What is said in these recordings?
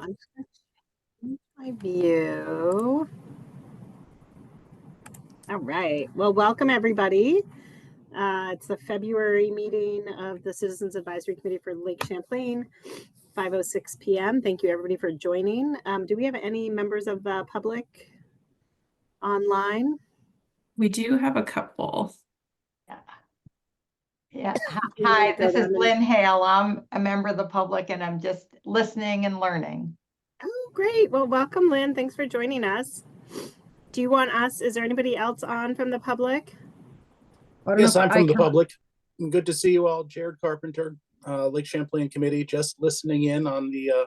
I'm just going to change my view. All right. Well, welcome everybody. It's the February meeting of the Citizens Advisory Committee for Lake Champlain, 5:06 p.m. Thank you everybody for joining. Do we have any members of the public online? We do have a couple. Yeah. Hi, this is Lynn Hale. I'm a member of the public and I'm just listening and learning. Oh, great. Well, welcome, Lynn. Thanks for joining us. Do you want us, is there anybody else on from the public? Yes, I'm from the public. Good to see you all. Jared Carpenter, Lake Champlain Committee, just listening in on the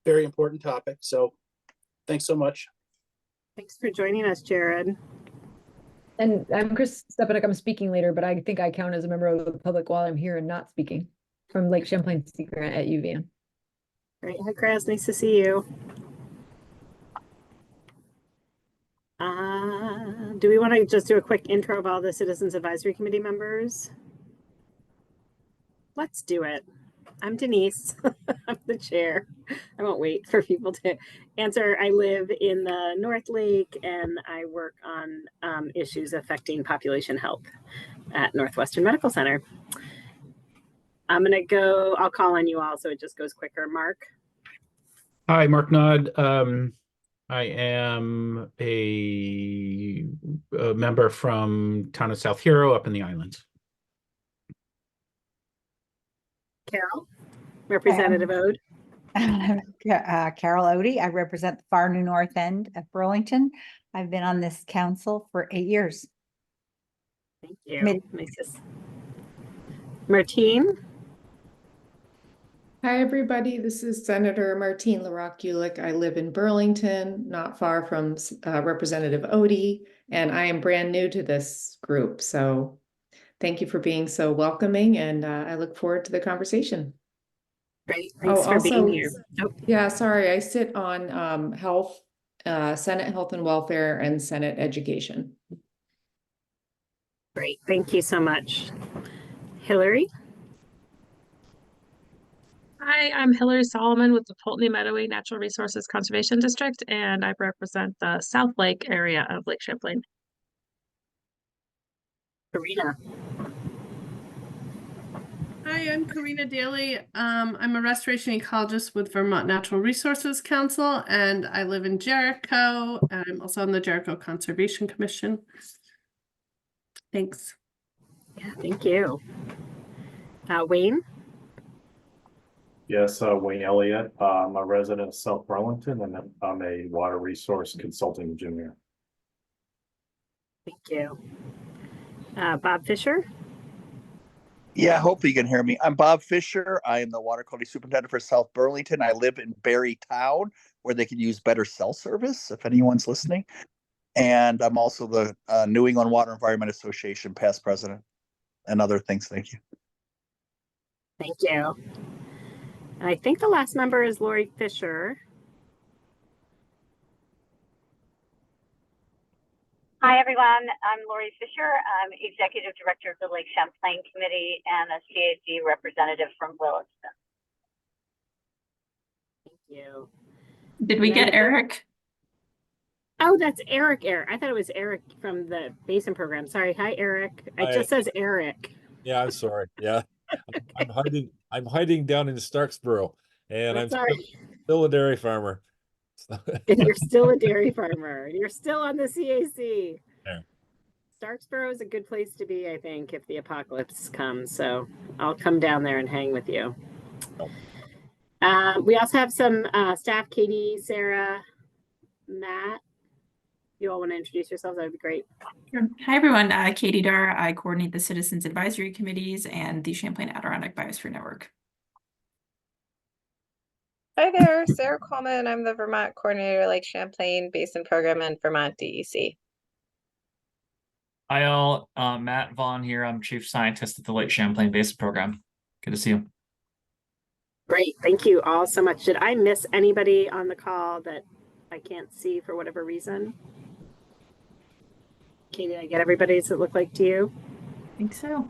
very important topic. So thanks so much. Thanks for joining us, Jared. And I'm Kris Stepenuck. I'm speaking later, but I think I count as a member of the public while I'm here and not speaking from Lake Champlain Sea Grant at UVM. Great. Hi, Kris. Nice to see you. Do we want to just do a quick intro of all the Citizens Advisory Committee members? Let's do it. I'm Denise. I'm the chair. I won't wait for people to answer. I live in the North Lake and I work on issues affecting population health at Northwestern Medical Center. I'll call on you all so it just goes quicker. Mark. Hi, Mark Nod. I am a member from town of South Hero up in the islands. Carol, Representative Ode. Carol Odie. I represent the far new north end of Burlington. I've been on this council for 8 years. Thank you. Martine. Hi, everybody. This is Senator Martine LaRocque-Ulick. I live in Burlington, not far from Representative Odie, and I am brand new to this group. So thank you for being so welcoming, and I look forward to the conversation. Great. Thanks for being here. Oh. Yeah, sorry. I sit on health, Senate Health and Welfare, and Senate Education. Great. Thank you so much. Hillary. Hi, I'm Hillary Solomon with the Poultney Meadowy Natural Resources Conservation District, and I represent the South Lake area of Lake Champlain. Karina. Hi, I'm Karina Daly. I'm a restoration ecologist with Vermont Natural Resources Council, and I live in Jericho. And I'm also on the Jericho Conservation Commission. Thanks. Yeah, thank you. Wayne. Yes, Wayne Elliott. I'm a resident of South Burlington, and I'm a water resource consulting engineer. Thank you. Bob Fisher. Yeah, hopefully you can hear me. I'm Bob Fisher. I am the water quality superintendent for South Burlington. I live in Barry Town, where they can use better cell service, if anyone's listening. And I'm also the New England Water Environment Association past president and other things. Thank you. Thank you. I think the last member is Lori Fisher. Hi, everyone. I'm Lori Fisher. I'm Executive Director of the Lake Champlain Committee and a CAC representative from Williston. Thank you. Did we get Eric? Oh, that's Eric. I thought it was Eric from the Basin program. Sorry. Hi, Eric. It just says Eric. Yeah, I'm sorry. Yeah. I'm hiding down in Starksboro, and I'm still a dairy farmer. You're still a dairy farmer. You're still on the CAC. Yeah. Starksboro is a good place to be, I think, if the apocalypse comes. So I'll come down there and hang with you. We also have some staff, Katie, Sarah, Matt. You all want to introduce yourselves? That would be great. Sure. Hi, everyone. Katie Dar. I coordinate the Citizens Advisory Committees and the Champlain Adirondack Biosphere Network. Hi there, Sarah Coleman. I'm the Vermont coordinator, Lake Champlain Basin Program and Vermont DEC. Hi all, Matt Vaughan here. I'm Chief Scientist at the Lake Champlain Basin Program. Good to see you. Great. Thank you all so much. Did I miss anybody on the call that I can't see for whatever reason? Katie, did I get everybody? Does it look like to you? I think so.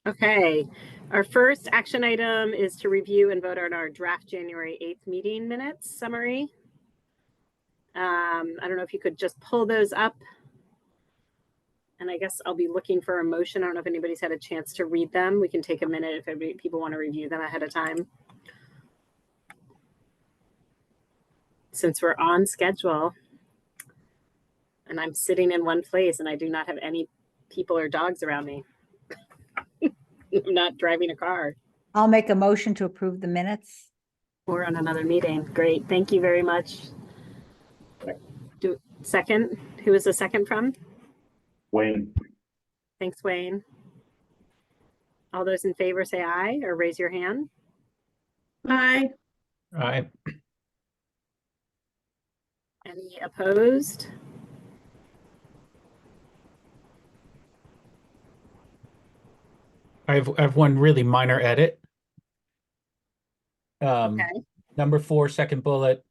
Okay, our first action item is to review and vote on our draft January 8th meeting minutes summary. I don't know if you could just pull those up. And I guess I'll be looking for a motion. I don't know if anybody's had a chance to read them. We can take a minute if people want to review them ahead of time. Since we're on schedule and I'm sitting in one place and I do not have any people or dogs around me. I'm not driving a car. I'll make a motion to approve the minutes. We're on another meeting. Great. Thank you very much. Second, who is the second from? Wayne. Thanks, Wayne. All those in favor say aye or raise your hand. Aye. Aye. Any opposed? I have one really minor edit. Okay. Number 4, second bullet.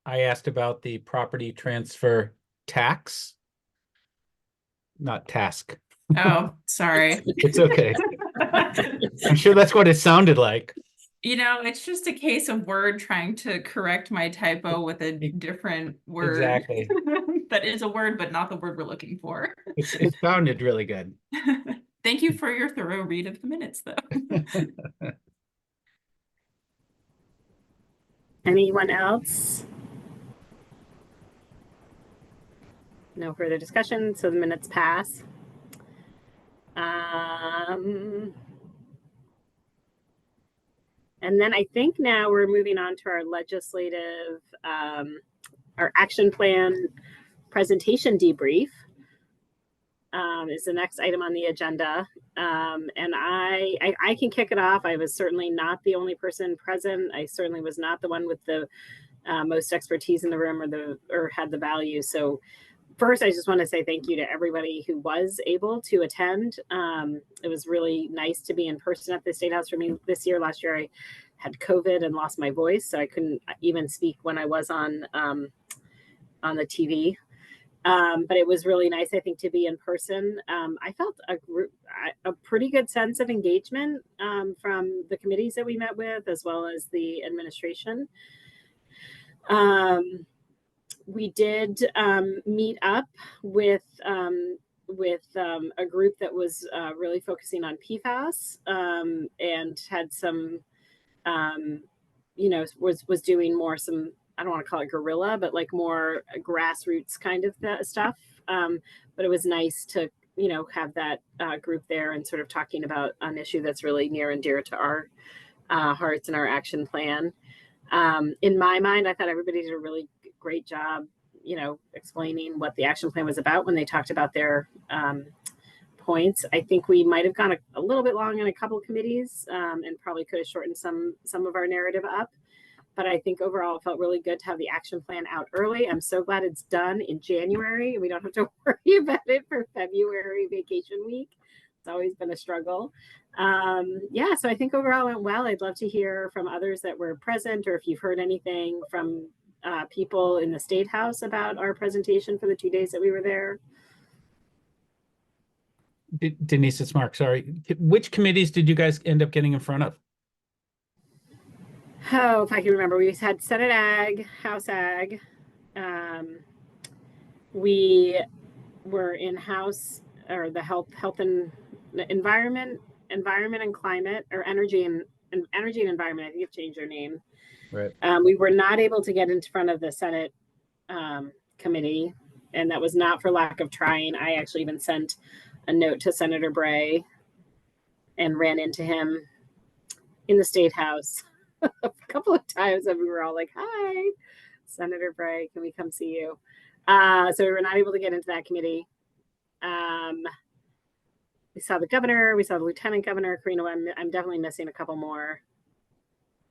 I asked about the property transfer tax, not task. Oh, sorry. It's okay. I'm sure that's what it sounded like. You know, it's just a case of Word trying to correct my typo with a different word. Exactly. That is a word, but not the word we're looking for. It sounded really good. Thank you for your thorough read of the minutes, though. Anyone else? No further discussion, so the minutes pass. And then I think now we're moving on to our legislative, our action plan presentation debrief is the next item on the agenda. And I can kick it off. I was certainly not the only person present. I certainly was not the one with the most expertise in the room or had the value. So first, I just want to say thank you to everybody who was able to attend. It was really nice to be in person at the State House for me this year. Last year, I had COVID and lost my voice, so I couldn't even speak when I was on the TV. But it was really nice, I think, to be in person. I felt a pretty good sense of engagement from the committees that we met with, as well as the administration. We did meet up with a group that was really focusing on PFAS and had some, was doing more some, I don't want to call it guerrilla, but like more grassroots kind of stuff. But it was nice to, have that group there and sort of talking about an issue that's really near and dear to our hearts and our action plan. In my mind, I thought everybody did a really great job, explaining what the action plan was about when they talked about their points. I think we might have gone a little bit long in a couple of committees and probably could have shortened some of our narrative up. But I think overall it felt really good to have the action plan out early. I'm so glad it's done in January. We don't have to worry about it for February vacation week. It's always been a struggle. So I think overall it went well. I'd love to hear from others that were present, or if you've heard anything from people in the State House about our presentation for the 2 days that we were there. Denise, it's Mark. Sorry. Which committees did you guys end up getting in front of? Oh, if I can remember, we had Senate Ag, House Ag. We were in House, or the Health and Environment and Climate, or Energy and Environment. I think they've changed their name. Right. We were not able to get in front of the Senate committee, and that was not for lack of trying. I actually even sent a note to Senator Bray and ran into him in the State House a couple of times, and we were all like, "Hi, Senator Bray, can we come see you?" So we were not able to get into that committee. We saw the governor, we saw the lieutenant governor, Karina. I'm definitely missing a couple more.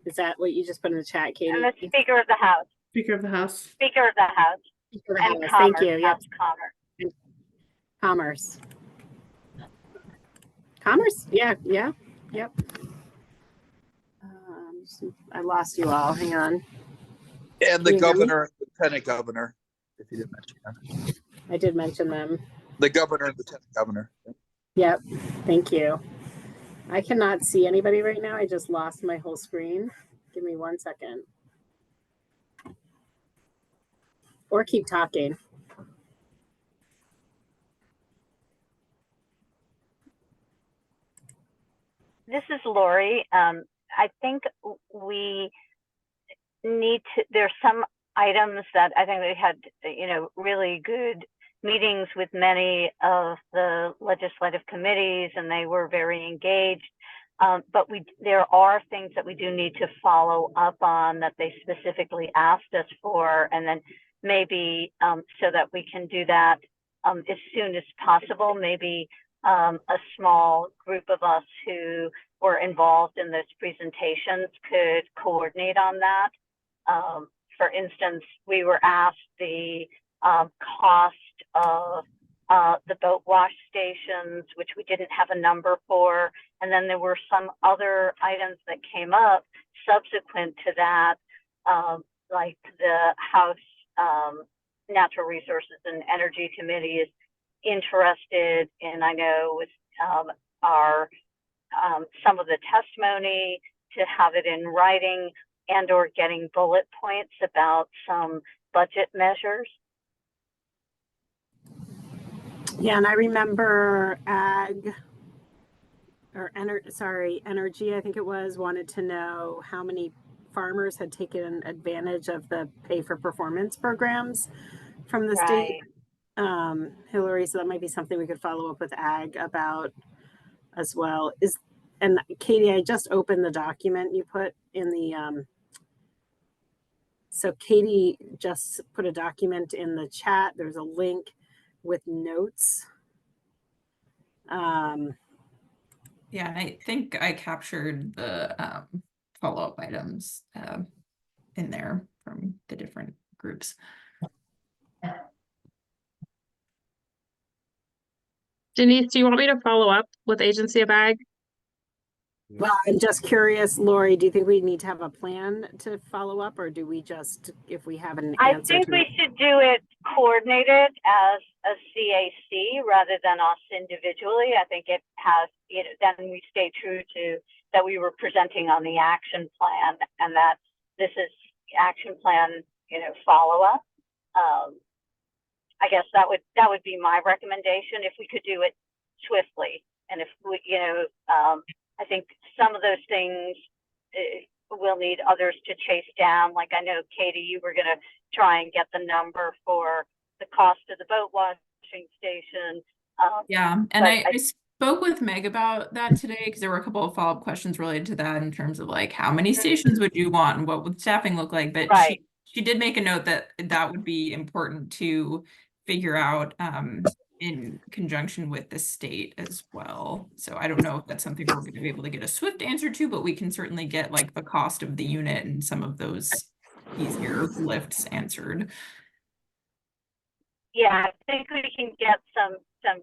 Is that what you just put in the chat, Katie? And the Speaker of the House. Speaker of the House. Speaker of the House. Speaker of the And House. Commerce. Thank you. Yep. Commerce. Commerce. Yeah. Yep. I lost you all. Hang on. And the governor, lieutenant governor, if you didn't mention that. I did mention them. The governor and lieutenant governor. Yep. Thank you. I cannot see anybody right now. I just lost my whole screen. Give me 1 second. Or keep talking. This is Lori. I think we need to, there's some items that I think we had, really good meetings with many of the legislative committees, and they were very engaged. But there are things that we do need to follow up on that they specifically asked us for, and then maybe so that we can do that as soon as possible. Maybe a small group of us who were involved in those presentations could coordinate on that. For instance, we were asked the cost of the boat wash stations, which we didn't have a number for. And then there were some other items that came up subsequent to that, like the House Natural Resources and Energy Committee is interested in, I know, with some of the testimony, to have it in writing and or getting bullet points about some budget measures. Yeah, and I remember Energy, I think it was, wanted to know how many farmers had taken advantage of the pay for performance programs from the state. Hillary, so that might be something we could follow up with Ag about as well. And Katie, I just opened the document you put in the so Katie just put a document in the chat. There's a link with notes. Yeah, and I think I captured the follow-up items in there from the different groups. Denise, do you want me to follow up with Agency of Ag? Well, I'm just curious, Lori, do you think we need to have a plan to follow up, or do we just, if we have an answer? I think we should do it coordinated as a CAC rather than us individually. I think it has, then we stay true to that we were presenting on the action plan, and that this is action plan, follow up. I guess that would be my recommendation, if we could do it swiftly. And if we, I think some of those things we'll need others to chase down. Like I know, Katie, you were going to try and get the number for the cost of the boat washing station. Yeah, and I spoke with Meg about that today, because there were a couple of follow-up questions related to that in terms of like how many stations would you want and what would staffing look like. But she did make a note that that would be important to figure out in conjunction with the state as well. So I don't know if that's something we're going to be able to get a swift answer to, but we can certainly get like the cost of the unit and some of those easier lifts answered. Yeah, I think we can get some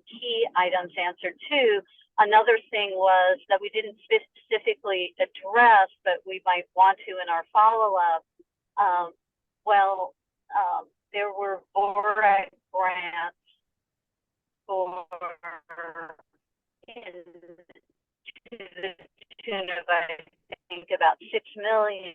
key items answered too. Another thing was that we didn't specifically address, but we might want to in our follow-up. There were VORAC grants for to the tune of, I think, about $6 million.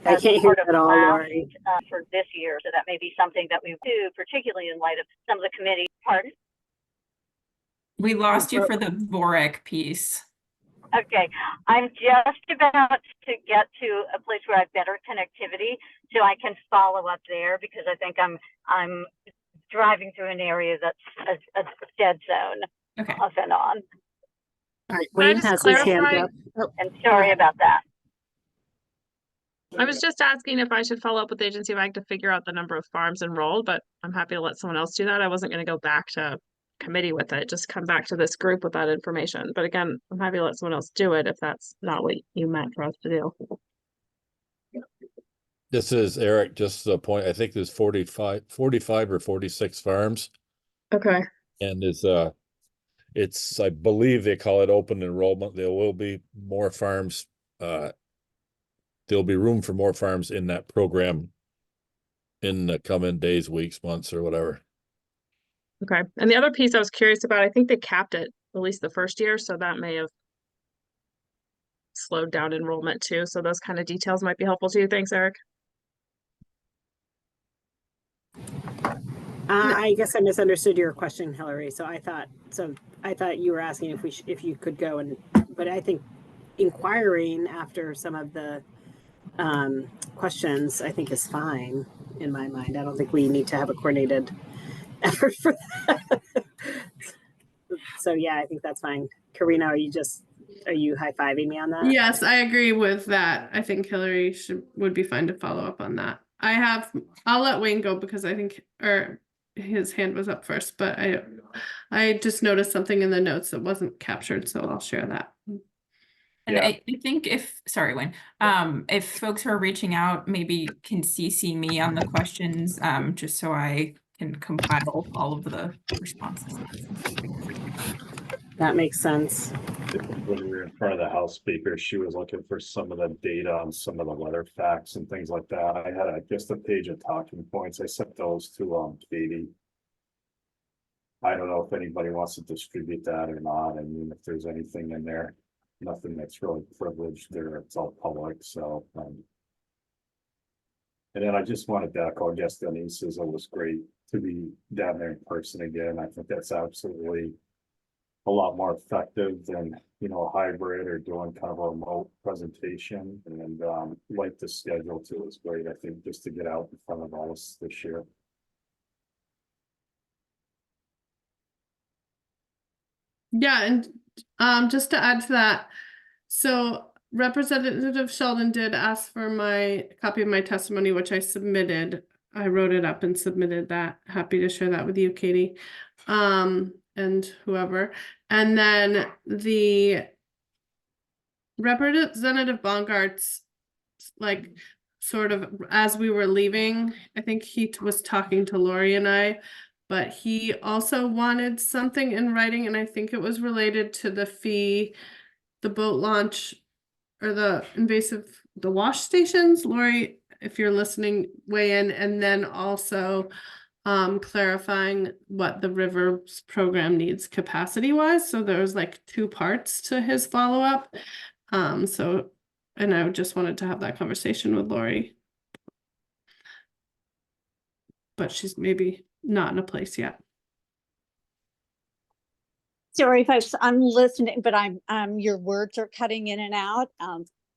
I can't hear it at all, Lori. For this year, so that may be something that we do, particularly in light of some of the committee. Pardon? We lost you for the VORAC piece. Okay, I'm just about to get to a place where I have better connectivity, so I can follow up there, because I think I'm driving through an area that's a dead zone off and on. All right, Wayne has his hand up. Oh, and sorry about that. I was just asking if I should follow up with the Agency of Ag to figure out the number of farms enrolled, but I'm happy to let someone else do that. I wasn't going to go back to committee with it, just come back to this group with that information. But again, I'm happy to let someone else do it if that's not what you meant for us to do. This is Eric, just the point. I think there's 45 or 46 farms. Okay. And it's, I believe they call it open enrollment. There will be more farms there'll be room for more farms in that program in the coming days, weeks, months, or whatever. Okay. And the other piece I was curious about, I think they capped it at least the first year, so that may have slowed down enrollment too. So those kind of details might be helpful to you. Thanks, Eric. I guess I misunderstood your question, Hillary. So I thought you were asking if you could go but I think inquiring after some of the questions, I think is fine in my mind. I don't think we need to have a coordinated effort for that. So yeah, I think that's fine. Karina, are you high-fiving me on that? Yes, I agree with that. I think Hillary would be fine to follow up on that. I'll let Wayne go because I think, or his hand was up first, but I just noticed something in the notes that wasn't captured, so I'll share that. And I think sorry, Wayne, if folks who are reaching out maybe can CC me on the questions, just so I can compile all of the responses. That makes sense. When we were in front of the House Speaker, she was looking for some of the data on some of the weather facts and things like that. I had just a page of talking points. I sent those to Katie. I don't know if anybody wants to distribute that or not. I mean, if there's anything in there, nothing that's really privileged there, it's all public. So, and then I just wanted to echo, I guess Denise's, it was great to be down there in person again. I think that's absolutely a lot more effective than, a hybrid or doing kind of a remote presentation, and like the schedule too is great. I think just to get out in front of all us this year. Yeah, and just to add to that, so Representative Sheldon did ask for my copy of my testimony, which I submitted. I wrote it up and submitted that. Happy to share that with you, Katie, and whoever. And then the Representative Bongart's, like, sort of as we were leaving, I think he was talking to Lori and I, but he also wanted something in writing, and I think it was related to the fee, the boat launch, or the wash stations. Lori, if you're listening, weigh in, and then also clarifying what the rivers program needs capacity wise. So there's like two parts to his follow-up. And I just wanted to have that conversation with Lori, but she's maybe not in a place yet. Sorry, folks, I'm listening, but your words are cutting in and out.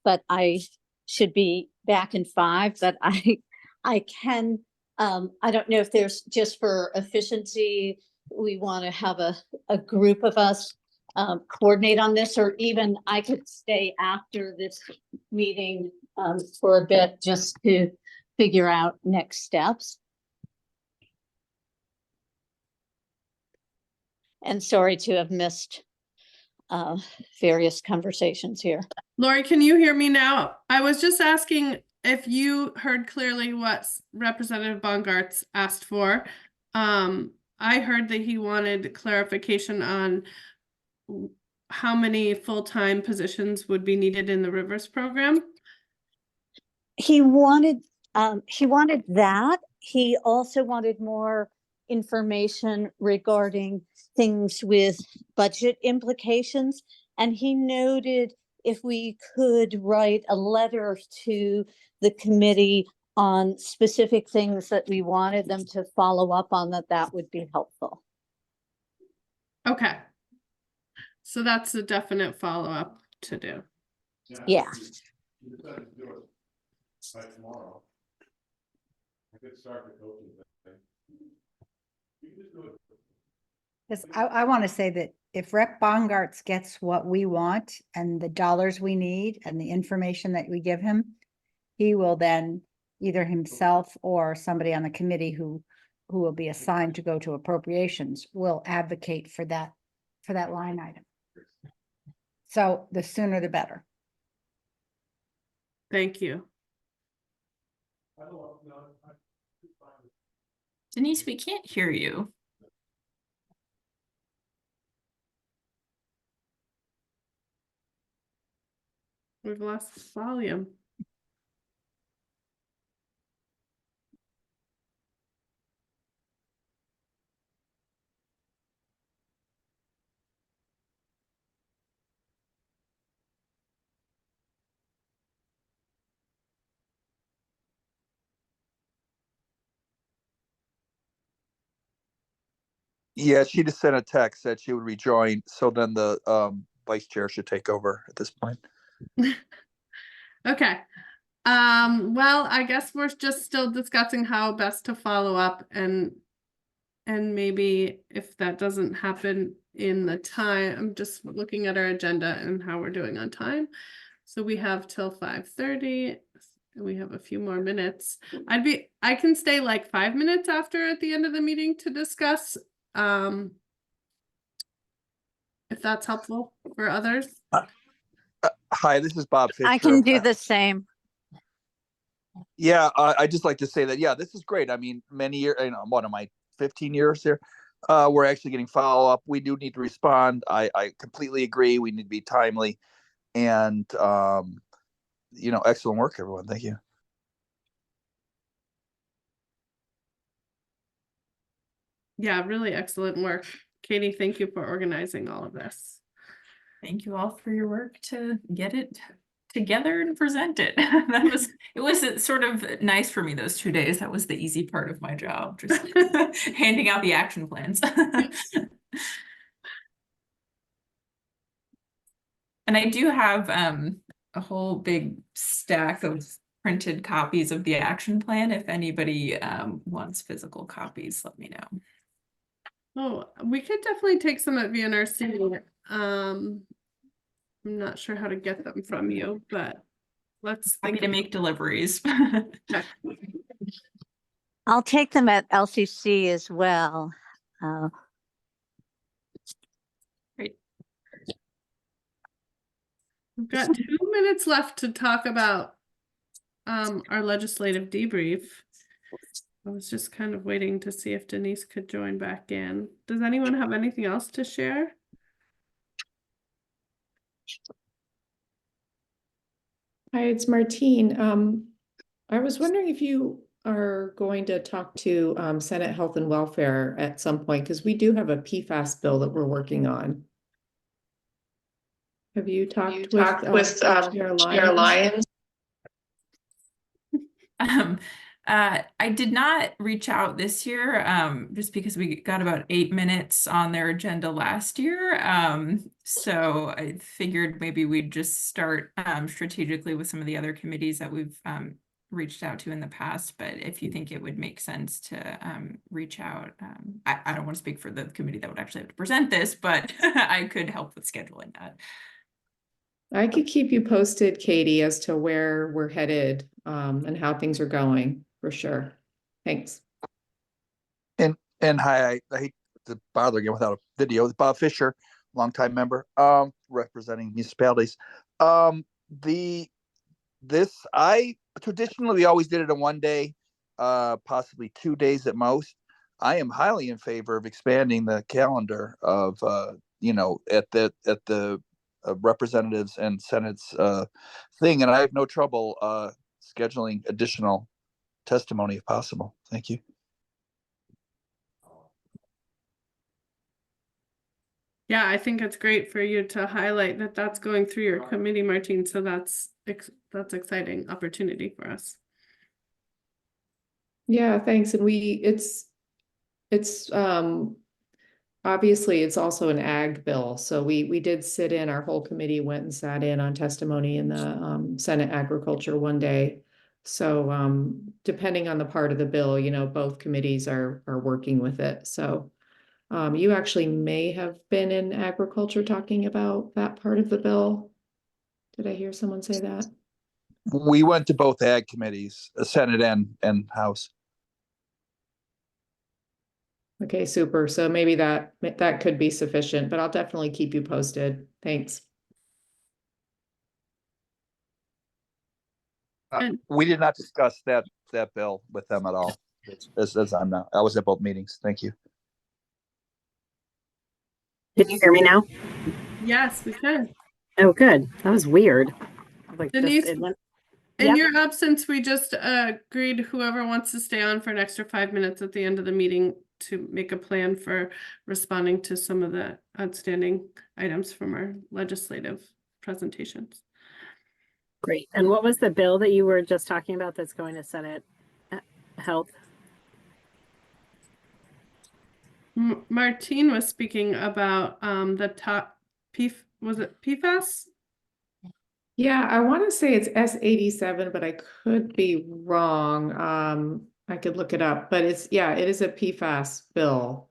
But I should be back in 5, but I can, I don't know if there's, just for efficiency, we want to have a group of us coordinate on this, or even I could stay after this meeting for a bit just to figure out next steps. And sorry to have missed various conversations here. Lori, can you hear me now? I was just asking if you heard clearly what Representative Bongartz asked for. I heard that he wanted clarification on how many full-time positions would be needed in the Rivers program. He wanted that. He also wanted more information regarding things with budget implications, and he noted if we could write a letter to the committee on specific things that we wanted them to follow up on, that would be helpful. Okay, so that's a definite follow-up to do. Yeah. By tomorrow. I could start the coaching thing. Yes, I want to say that if Rep Bongartz gets what we want and the dollars we need and the information that we give him, he will then either himself or somebody on the committee who will be assigned to go to appropriations will advocate for that line item. So the sooner the better. Thank you. Denise, we can't hear you. We've lost volume. Yeah, she just sent a text that she would rejoin. So then the vice chair should take over at this point. Okay. Well, I guess we're just still discussing how best to follow up, and maybe if that doesn't happen in the time, I'm just looking at our agenda and how we're doing on time. So we have till 5:30. We have a few more minutes. I can stay like 5 minutes after at the end of the meeting to discuss. If that's helpful for others. Hi, this is Bob Fisher. I can do the same. Yeah, I just like to say that, yeah, this is great. I mean, many years, what am I, 15 years here? We're actually getting follow-up. We do need to respond. I completely agree. We need to be timely. And, excellent work, everyone. Thank you. Yeah, really excellent work. Katie, thank you for organizing all of this. Thank you all for your work to get it together and present it. It was sort of nice for me those 2 days. That was the easy part of my job, just handing out the action plans. And I do have a whole big stack of printed copies of the action plan. If anybody wants physical copies, let me know. Oh, we could definitely take some at VNRC. I'm not sure how to get them from you, but let's Happy to make deliveries. I'll take them at LCC as well. Great. We've got 2 minutes left to talk about our legislative debrief. I was just kind of waiting to see if Denise could join back in. Does anyone have anything else to share? Hi, it's Martine. I was wondering if you are going to talk to Senate Health and Welfare at some point, because we do have a PFAS bill that we're working on. Have you talked with Chair Lyons? I did not reach out this year, just because we got about 8 minutes on their agenda last year. So I figured maybe we'd just start strategically with some of the other committees that we've reached out to in the past. But if you think it would make sense to reach out, I don't want to speak for the committee that would actually have to present this, but I could help with scheduling that. I could keep you posted, Katie, as to where we're headed and how things are going, for sure. Thanks. And hi, I hate to bother again without a video. Bob Fisher, longtime member, representing municipalities. Traditionally we always did it in 1 day, possibly 2 days at most. I am highly in favor of expanding the calendar of at the representatives and Senate's thing, and I have no trouble scheduling additional testimony if possible. Thank you. Yeah, I think it's great for you to highlight that that's going through your committee, Martine. So that's exciting opportunity for us. Yeah, thanks. And it's obviously it's also an ag bill. So we did sit in, our whole committee went and sat in on testimony in the Senate Agriculture 1 day. So depending on the part of the bill, both committees are working with it. So you actually may have been in agriculture talking about that part of the bill. Did I hear someone say that? We went to both ag committees, Senate and House. Okay, super. So maybe that could be sufficient, but I'll definitely keep you posted. Thanks. We did not discuss that bill with them at all. As I'm not, I was at both meetings. Thank you. Can you hear me now? Yes, we can. Oh, good. That was weird. Like Denise, in your absence, we just agreed whoever wants to stay on for an extra 5 minutes at the end of the meeting to make a plan for responding to some of the outstanding items from our legislative presentations. Great. And what was the bill that you were just talking about that's going to Senate Health? Martine was speaking about the top was it PFAS? Yeah, I want to say it's S87, but I could be wrong. I could look it up, but it is a PFAS bill.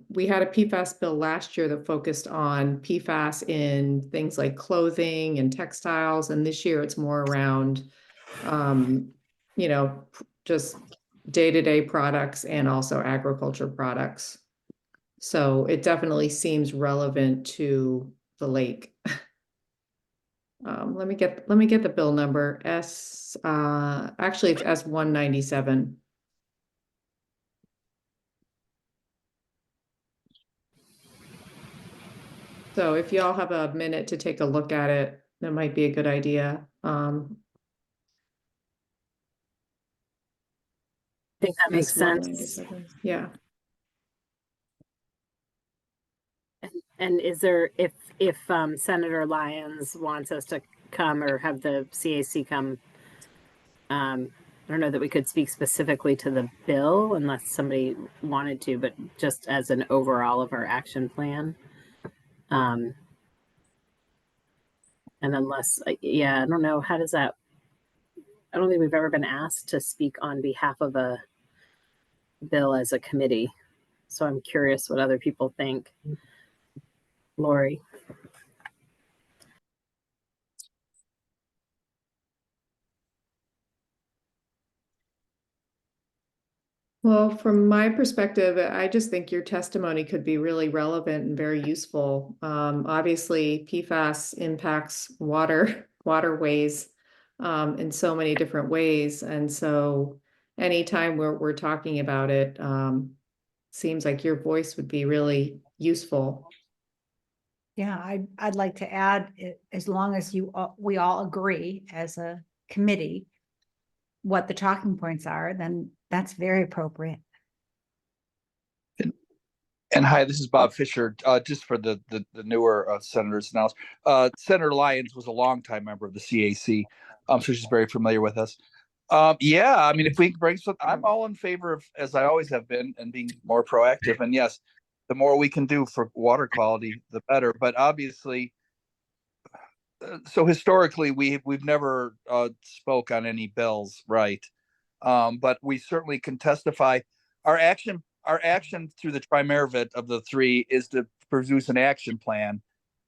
We had a PFAS bill last year that focused on PFAS in things like clothing and textiles, and this year it's more around, just day-to-day products and also agriculture products. So it definitely seems relevant to the lake. Let me get the bill number. Actually it's S197. So if y'all have a minute to take a look at it, that might be a good idea. I think that makes sense. Yeah. And is there, if Senator Lyons wants us to come or have the CAC come, I don't know that we could speak specifically to the bill unless somebody wanted to, but just as an overall of our action plan. And unless, I don't know, how does that, I don't think we've ever been asked to speak on behalf of a bill as a committee. So I'm curious what other people think. Lori. Well, from my perspective, I just think your testimony could be really relevant and very useful. Obviously, PFAS impacts waterways in so many different ways. And so anytime we're talking about it, seems like your voice would be really useful. Yeah, I'd like to add, as long as we all agree as a committee what the talking points are, then that's very appropriate. And hi, this is Bob Fisher. Just for the newer senators now, Senator Lyons was a longtime member of the CAC, so she's very familiar with us. Yeah, I mean, if we can bring some, I'm all in favor of, as I always have been, and being more proactive. And yes, the more we can do for water quality, the better. But obviously, so historically, we've never spoke on any bills, right? But we certainly can testify. Our action through the triumvirate of the three is to produce an action plan,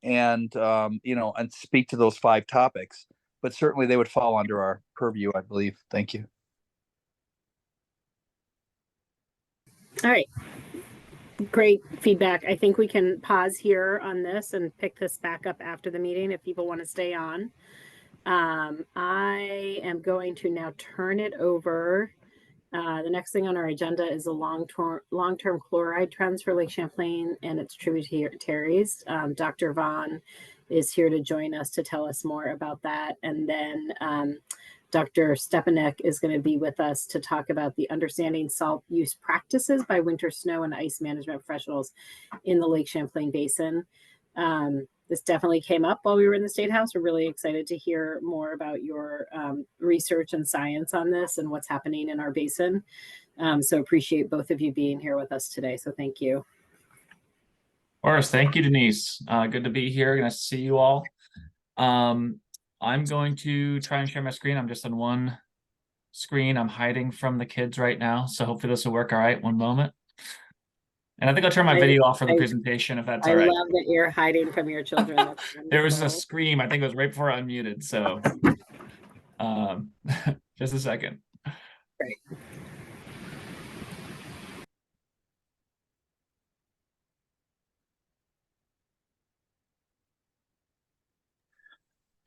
and and speak to those 5 topics. But certainly they would fall under our purview, I believe. Thank you. All right. Great feedback. I think we can pause here on this and pick this back up after the meeting if people want to stay on. I am going to now turn it over. The next thing on our agenda is the long-term chloride trends for Lake Champlain and its tributaries. Dr. Vaughan is here to join us to tell us more about that. And then Dr. Stepenuck is going to be with us to talk about the understanding salt use practices by winter snow and ice management professionals in the Lake Champlain Basin. This definitely came up while we were in the State House. We're really excited to hear more about your research and science on this and what's happening in our basin. So appreciate both of you being here with us today. So thank you. Of course. Thank you, Denise. Good to be here. Nice to see you all. I'm going to try and share my screen. I'm just on one screen. I'm hiding from the kids right now. So hopefully this will work all right. One moment. And I think I'll turn my video off for the presentation if that's all right. I love that you're hiding from your children. There was a scream. I think it was right before I unmuted. So just a second. Great.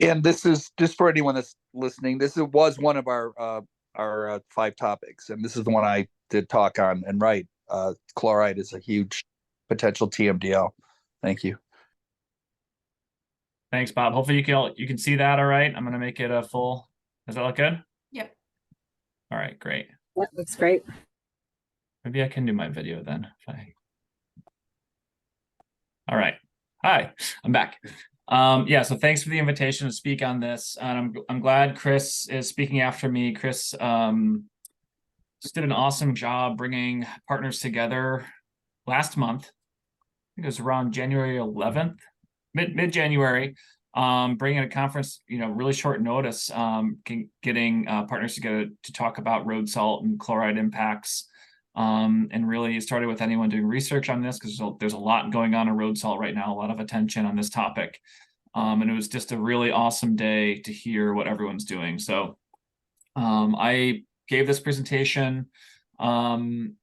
And this is just for anyone that's listening. This was one of our 5 topics, and this is the one I did talk on and write. Chloride is a huge potential TMDL. Thank you. Thanks, Bob. Hopefully you can see that all right. I'm going to make it a full. Does that look good? Yep. All right, great. That looks great. Maybe I can do my video then. All right. Hi, I'm back. Yeah, so thanks for the invitation to speak on this. And I'm glad Kris is speaking after me. Kris just did an awesome job bringing partners together last month, I think it was around January 11th, mid-January, bringing a conference, really short notice, getting partners together to talk about road salt and chloride impacts. And really it started with anyone doing research on this, because there's a lot going on in road salt right now, a lot of attention on this topic. And it was just a really awesome day to hear what everyone's doing. So I gave this presentation, and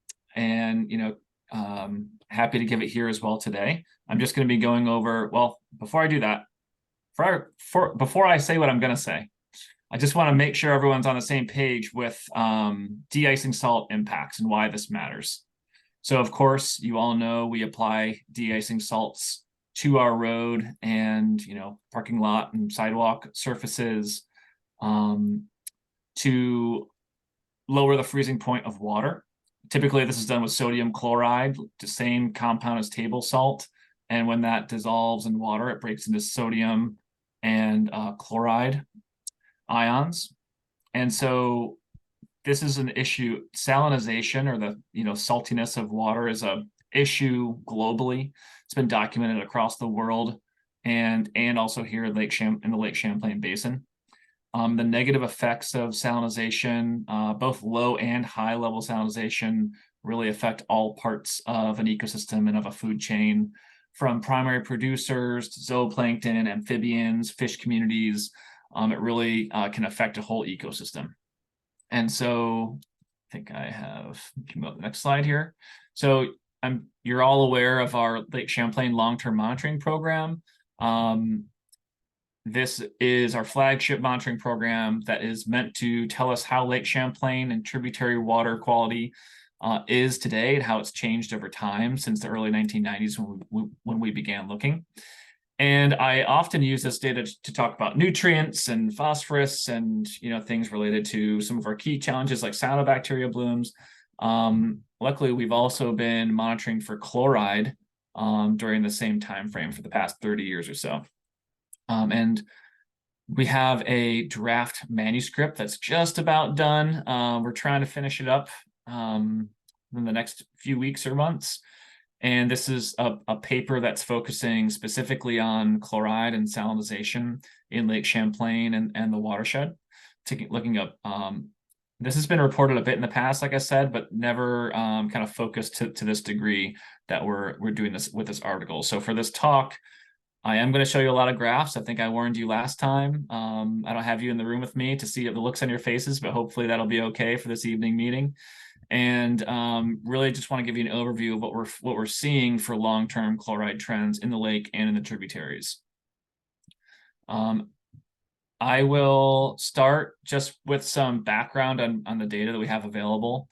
happy to give it here as well today. I'm just going to be going over, well, before I do that, before I say what I'm going to say, I just want to make sure everyone's on the same page with de-icing salt impacts and why this matters. So of course, you all know we apply de-icing salts to our road and, parking lot and sidewalk surfaces to lower the freezing point of water. Typically, this is done with sodium chloride, the same compound as table salt. And when that dissolves in water, it breaks into sodium and chloride ions. And so this is an issue. Salinization, or the saltiness of water, is a issue globally. It's been documented across the world and also here in the Lake Champlain Basin. The negative effects of salinization, both low and high level salinization, really affect all parts of an ecosystem and of a food chain, from primary producers to zooplankton, amphibians, fish communities. It really can affect a whole ecosystem. And so I think I have, can go to the next slide here. So you're all aware of our Lake Champlain long-term monitoring program. This is our flagship monitoring program that is meant to tell us how Lake Champlain and tributary water quality is today, and how it's changed over time since the early 1990s when we began looking. And I often use this data to talk about nutrients and phosphorus and things related to some of our key challenges like cyanobacteria blooms. Luckily, we've also been monitoring for chloride during the same time frame for the past 30 years or so. And we have a draft manuscript that's just about done. We're trying to finish it up in the next few weeks or months. And this is a paper that's focusing specifically on chloride and salinization in Lake Champlain and the watershed, looking up. This has been reported a bit in the past, like I said, but never kind of focused to this degree that we're doing this with this article. So for this talk, I am going to show you a lot of graphs. I think I warned you last time. I don't have you in the room with me to see the looks on your faces, but hopefully that'll be okay for this evening meeting. And really just want to give you an overview of what we're seeing for long-term chloride trends in the lake and in the tributaries. I will start just with some background on the data that we have available.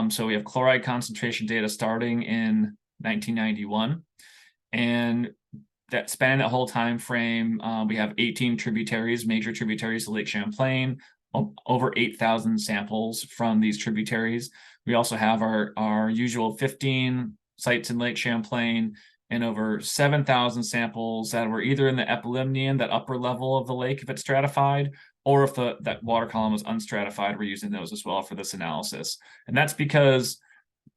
So we have chloride concentration data starting in 1991, and that span that whole time frame, we have 18 tributaries, major tributaries to Lake Champlain, over 8,000 samples from these tributaries. We also have our usual 15 sites in Lake Champlain and over 7,000 samples that were either in the epilimnion, that upper level of the lake if it's stratified, or if that water column was unstratified, we're using those as well for this analysis. And that's because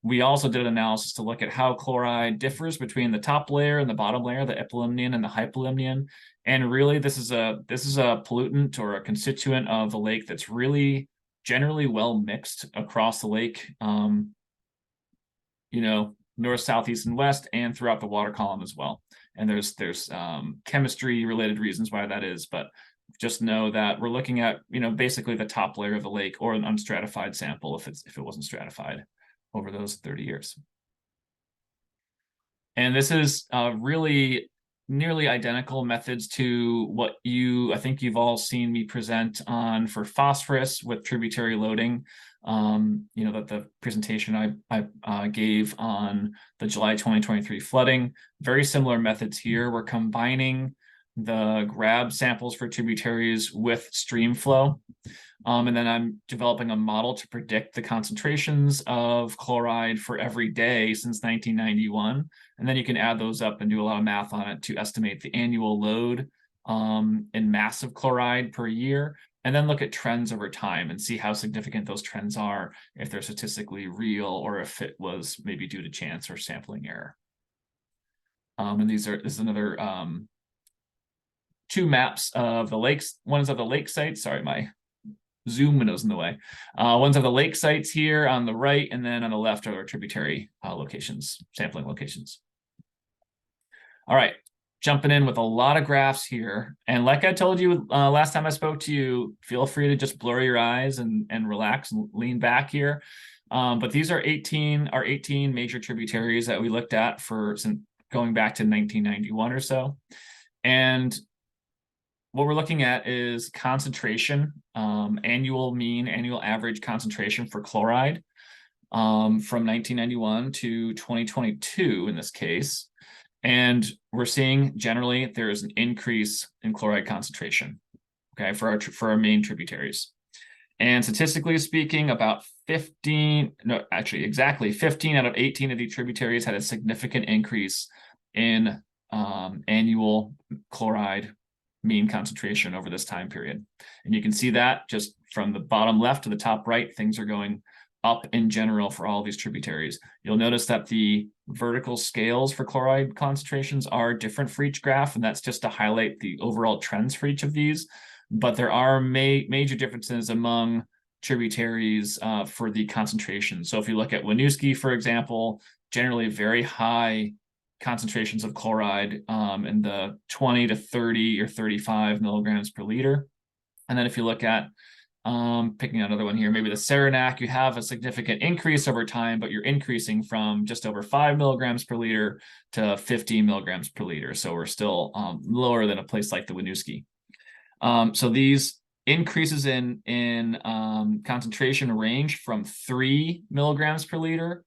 we also did an analysis to look at how chloride differs between the top layer and the bottom layer, the epilimnion and the hypolimnion. And really, this is a pollutant or a constituent of the lake that's really generally well mixed across the lake, north, south, east, and west, and throughout the water column as well. And there's chemistry related reasons why that is, but just know that we're looking at basically the top layer of the lake, or an unstratified sample if it wasn't stratified over those 30 years. And this is really nearly identical methods to what I think you've all seen me present on for phosphorus with tributary loading. That the presentation I gave on the July 2023 flooding. Very similar methods here. We're combining the grab samples for tributaries with stream flow. And then I'm developing a model to predict the concentrations of chloride for every day since 1991. And then you can add those up and do a lot of math on it to estimate the annual load in massive chloride per year, and then look at trends over time and see how significant those trends are, if they're statistically real or if it was maybe due to chance or sampling error. And this is another two maps of the lakes. One is of the lake sites. Sorry, my Zoom window's in the way. One's of the lake sites here on the right, and then on the left are our tributary locations, sampling locations. All right, jumping in with a lot of graphs here. And like I told you last time I spoke to you, feel free to just blur your eyes and relax and lean back here. But these are 18 major tributaries that we looked at for going back to 1991 or so. And what we're looking at is concentration, annual average concentration for chloride from 1991 to 2022 in this case. And we're seeing generally there is an increase in chloride concentration, okay, for our main tributaries. And statistically speaking, about exactly 15 out of 18 of these tributaries had a significant increase in annual chloride mean concentration over this time period. And you can see that just from the bottom left to the top right, things are going up in general for all these tributaries. You'll notice that the vertical scales for chloride concentrations are different for each graph, and that's just to highlight the overall trends for each of these. But there are major differences among tributaries for the concentration. So if you look at Winooski, for example, generally very high concentrations of chloride in the 20 to 30 or 35 milligrams per liter. And then if you look at picking another one here, maybe the Saranac, you have a significant increase over time, but you're increasing from just over 5 milligrams per liter to 15 milligrams per liter. So we're still lower than a place like the Winooski. So these increases in concentration range from 3 milligrams per liter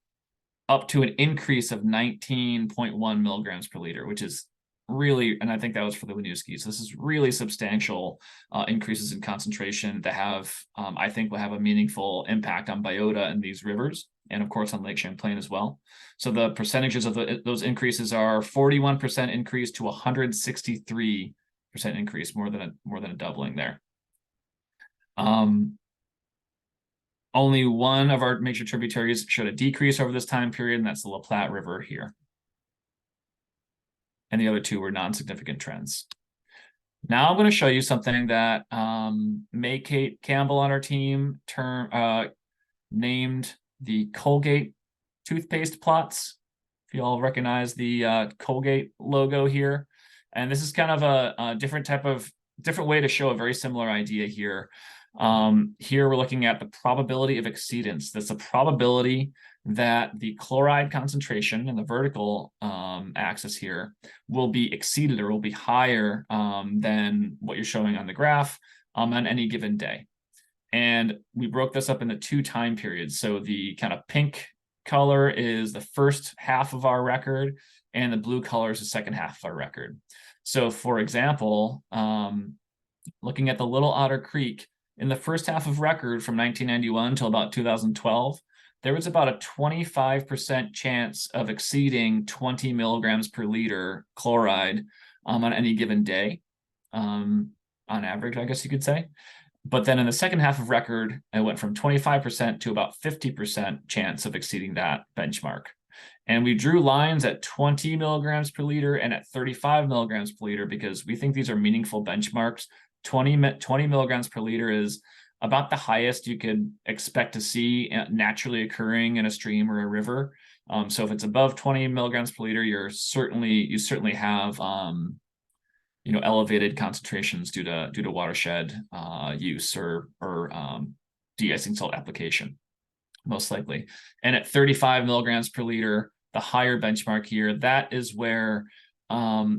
up to an increase of 19.1 milligrams per liter, which is really, and I think that was for the Winooski. So this is really substantial increases in concentration that have, I think will have a meaningful impact on biota in these rivers, and of course on Lake Champlain as well. So the percentages of those increases are 41% increase to 163% increase, more than a doubling there. Only one of our major tributaries showed a decrease over this time period, and that's the La Platte River here. And the other two were non-significant trends. Now I'm going to show you something that May-Kate Campbell on our team named the Colgate toothpaste plots. If you all recognize the Colgate logo here. And this is kind of a different way to show a very similar idea here. Here we're looking at the probability of exceedance. That's the probability that the chloride concentration in the vertical axis here will be exceeded or will be higher than what you're showing on the graph on any given day. And we broke this up into two time periods. So the kind of pink color is the first half of our record, and the blue color is the second half of our record. So for example, looking at the Little Otter Creek, in the first half of record from 1991 until about 2012, there was about a 25% chance of exceeding 20 milligrams per liter chloride on any given day, on average, I guess you could say. But then in the second half of record, it went from 25% to about 50% chance of exceeding that benchmark. And we drew lines at 20 milligrams per liter and at 35 milligrams per liter because we think these are meaningful benchmarks. 20 milligrams per liter is about the highest you could expect to see naturally occurring in a stream or a river. So if it's above 20 milligrams per liter, you certainly have elevated concentrations due to watershed use or de-icing salt application, most likely. And at 35 milligrams per liter, the higher benchmark here, that is where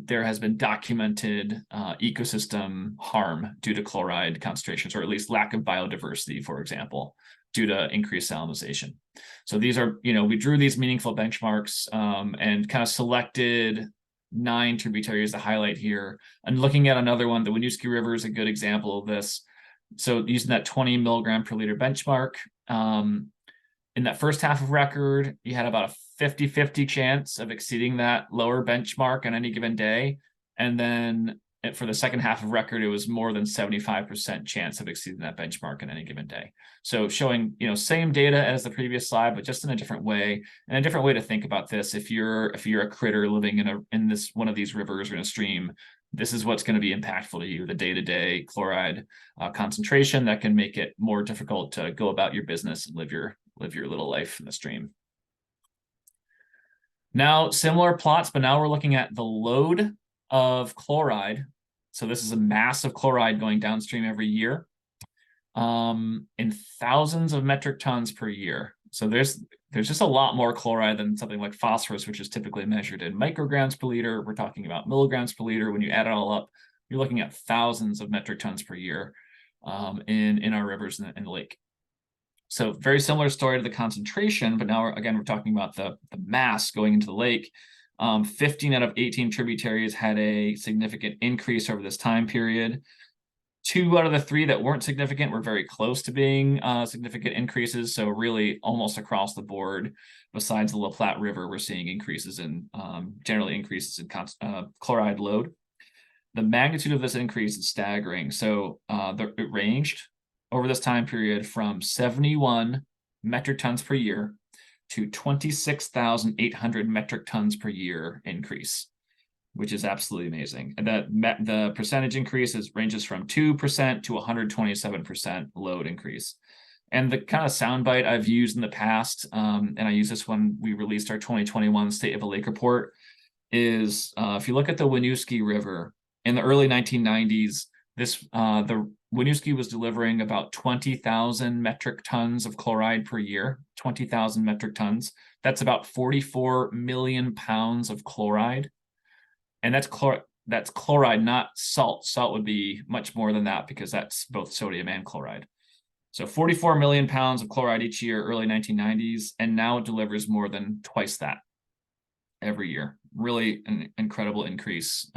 there has been documented ecosystem harm due to chloride concentrations, or at least lack of biodiversity, for example, due to increased salinization. So these are, we drew these meaningful benchmarks and kind of selected 9 tributaries to highlight here. And looking at another one, the Winooski River is a good example of this. So using that 20 milligram per liter benchmark, in that first half of record, you had about a 50-50 chance of exceeding that lower benchmark on any given day. And then for the second half of record, it was more than 75% chance of exceeding that benchmark in any given day. So showing, same data as the previous slide, but just in a different way, and a different way to think about this. If you're a critter living in this one of these rivers or in a stream, this is what's going to be impactful to you, the day-to-day chloride concentration that can make it more difficult to go about your business and live your little life in the stream. Now, similar plots, but now we're looking at the load of chloride. So this is a mass of chloride going downstream every year in thousands of metric tons per year. So there's just a lot more chloride than something like phosphorus, which is typically measured in micrograms per liter. We're talking about milligrams per liter. When you add it all up, you're looking at thousands of metric tons per year in our rivers and the lake. So very similar story to the concentration, but now we're talking about the mass going into the lake. 15 out of 18 tributaries had a significant increase over this time period. 2 out of the 3 that weren't significant were very close to being significant increases. So really almost across the board, besides the La Platte River, we're seeing increases in generally increases in chloride load. The magnitude of this increase is staggering. So it ranged over this time period from 71 metric tons per year to 26,800 metric tons per year increase, which is absolutely amazing. And the percentage increases ranges from 2% to 127% load increase. And the kind of soundbite I've used in the past, and I use this when we released our 2021 State of the Lake report, is if you look at the Winooski River in the early 1990s, the Winooski was delivering about 20,000 metric tons of chloride per year, 20,000 metric tons. That's about 44 million pounds of chloride. And that's chloride, not salt. Salt would be much more than that because that's both sodium and chloride. So 44 million pounds of chloride each year, early 1990s, and now it delivers more than twice that every year. Really an incredible increase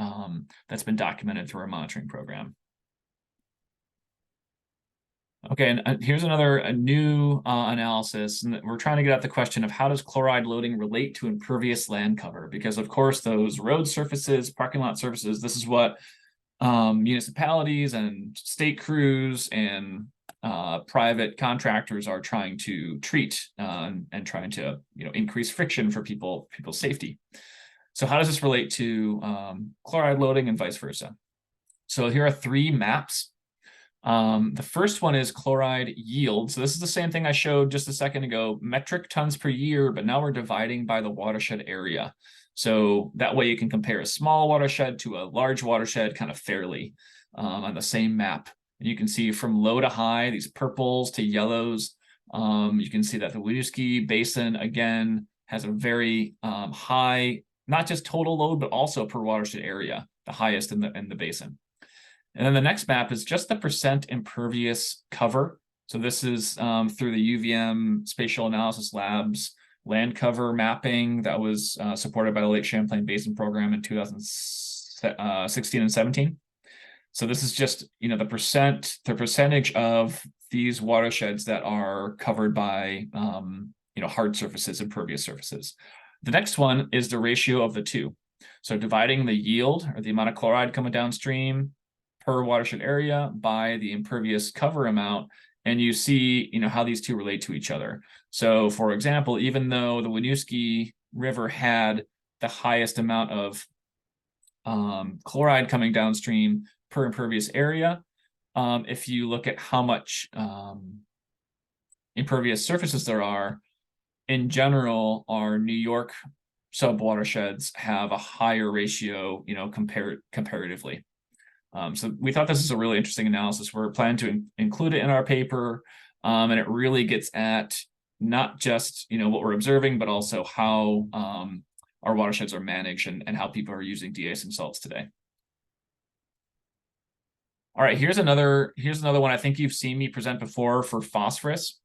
that's been documented through our monitoring program. Okay, and here's a new analysis, and we're trying to get at the question of how does chloride loading relate to impervious land cover? Because of course, those road surfaces, parking lot surfaces, this is what municipalities and state crews and private contractors are trying to treat and trying to increase friction for people's safety. So how does this relate to chloride loading and vice versa? So here are 3 maps. The first one is chloride yield. So this is the same thing I showed just a second ago, metric tons per year, but now we're dividing by the watershed area. So that way you can compare a small watershed to a large watershed kind of fairly on the same map. And you can see from low to high, these purples to yellows. You can see that the Winooski Basin, again, has a very high, not just total load, but also per watershed area, the highest in the basin. And then the next map is just the percent impervious cover. So this is through the UVM Spatial Analysis Labs land cover mapping that was supported by the Lake Champlain Basin program in 2016 and 17. So this is just the percentage of these watersheds that are covered by hard surfaces, impervious surfaces. The next one is the ratio of the two. So dividing the yield or the amount of chloride coming downstream per watershed area by the impervious cover amount, and you see how these two relate to each other. So for example, even though the Winooski River had the highest amount of chloride coming downstream per impervious area, if you look at how much impervious surfaces there are, in general, our New York subwatersheds have a higher ratio, comparatively. So we thought this is a really interesting analysis. We're planning to include it in our paper, and it really gets at not just what we're observing, but also how our watersheds are managed and how people are using de-icing salts today. All right, here's another one I think you've seen me present before for phosphorus.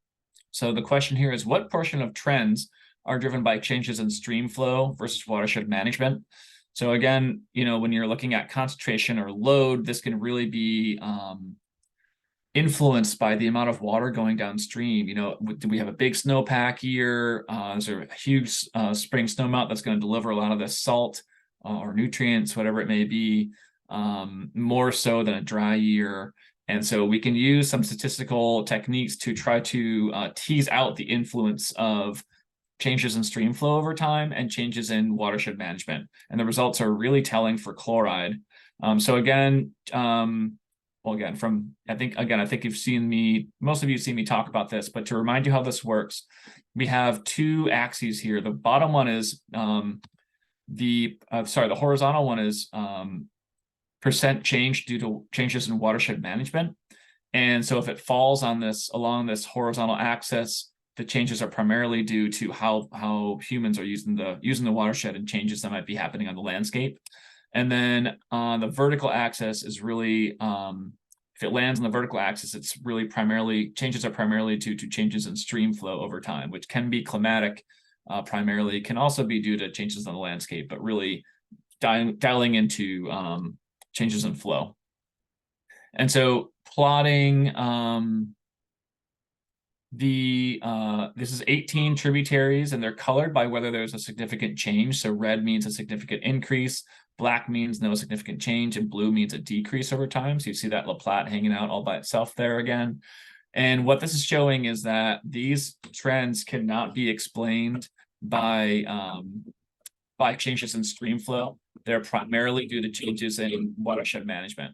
So the question here is, what portion of trends are driven by changes in stream flow versus watershed management? So again, when you're looking at concentration or load, this can really be influenced by the amount of water going downstream. Do we have a big snowpack year? Is there a huge spring snowmelt that's going to deliver a lot of this salt or nutrients, whatever it may be? more so than a dry year. And so we can use some statistical techniques to try to tease out the influence of changes in stream flow over time and changes in watershed management. And the results are really telling for chloride. So again, well, again, I think you've seen me, most of you have seen me talk about this, but to remind you how this works, we have two axes here. The bottom one is the horizontal one is percent change due to changes in watershed management. And so if it falls on this, along this horizontal axis, the changes are primarily due to how humans are using the watershed and changes that might be happening on the landscape. And then on the vertical axis is really, if it lands on the vertical axis, it's really changes are primarily due to changes in stream flow over time, which can be climatic primarily, can also be due to changes on the landscape, but really dialing into changes in flow. And so plotting this is 18 tributaries, and they're colored by whether there's a significant change. So red means a significant increase, black means no significant change, and blue means a decrease over time. So you see that La Platte hanging out all by itself there again. And what this is showing is that these trends cannot be explained by changes in stream flow. They're primarily due to changes in watershed management.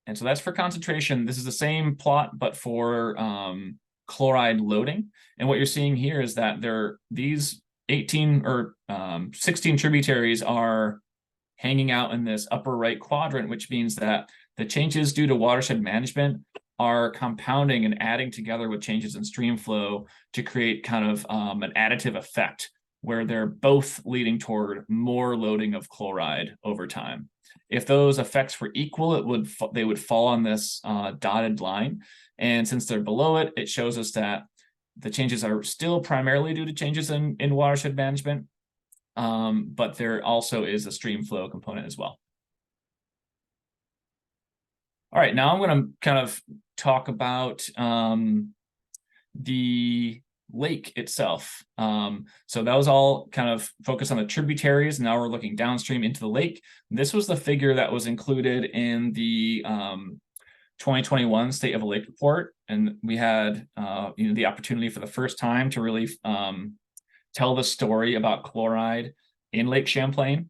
And so that's for concentration. This is the same plot, but for chloride loading. And what you're seeing here is that these 18 or 16 tributaries are hanging out in this upper right quadrant, which means that the changes due to watershed management are compounding and adding together with changes in stream flow to create kind of an additive effect where they're both leading toward more loading of chloride over time. If those effects were equal, they would fall on this dotted line. And since they're below it, it shows us that the changes are still primarily due to changes in watershed management, but there also is a stream flow component as well. All right, now I'm going to kind of talk about the lake itself. So that was all kind of focused on the tributaries. Now we're looking downstream into the lake. This was the figure that was included in the 2021 State of the Lake report. And we had the opportunity for the first time to really tell the story about chloride in Lake Champlain.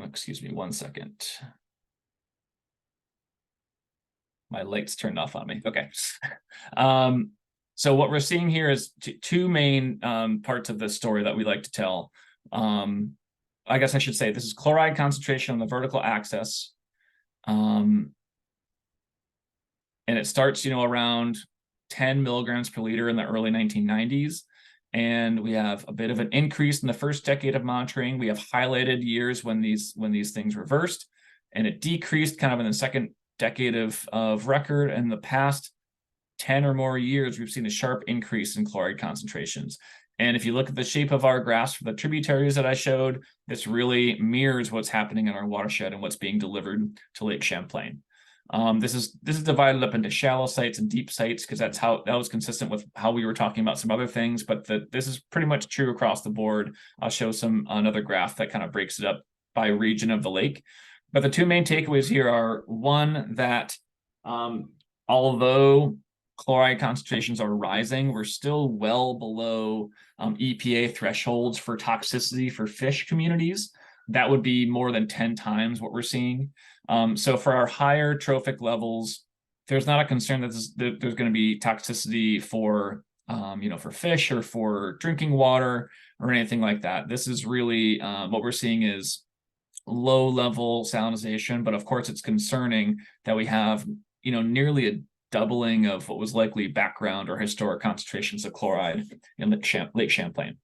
Excuse me 1 second. My light's turned off on me. Okay. So what we're seeing here is two main parts of this story that we like to tell. I guess I should say this is chloride concentration on the vertical axis. And it starts, around 10 milligrams per liter in the early 1990s. And we have a bit of an increase in the first decade of monitoring. We have highlighted years when these things reversed, and it decreased kind of in the second decade of record. In the past 10 or more years, we've seen a sharp increase in chloride concentrations. And if you look at the shape of our graphs for the tributaries that I showed, this really mirrors what's happening in our watershed and what's being delivered to Lake Champlain. This is divided up into shallow sites and deep sites because that was consistent with how we were talking about some other things, but this is pretty much true across the board. I'll show another graph that kind of breaks it up by region of the lake. But the two main takeaways here are, one, that although chloride concentrations are rising, we're still well below EPA thresholds for toxicity for fish communities. That would be more than 10 times what we're seeing. So for our higher trophic levels, there's not a concern that there's going to be toxicity for for fish or for drinking water or anything like that. This is really what we're seeing is low level salinization, but of course it's concerning that we have nearly a doubling of what was likely background or historic concentrations of chloride in Lake Champlain.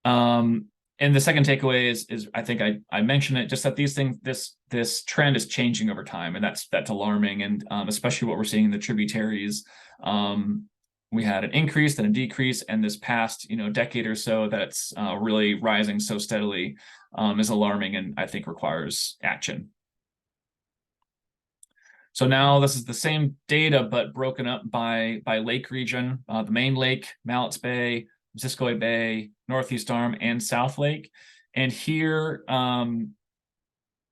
And the second takeaway is I think I mentioned it, just that this trend is changing over time, and that's alarming. And especially what we're seeing in the tributaries, we had an increase and a decrease, and this past decade or so that's really rising so steadily is alarming, and I think requires action. So now this is the same data, but broken up by lake region, the main lake, Mallett's Bay, Missisquoi Bay, Northeast Arm, and South Lake. And here,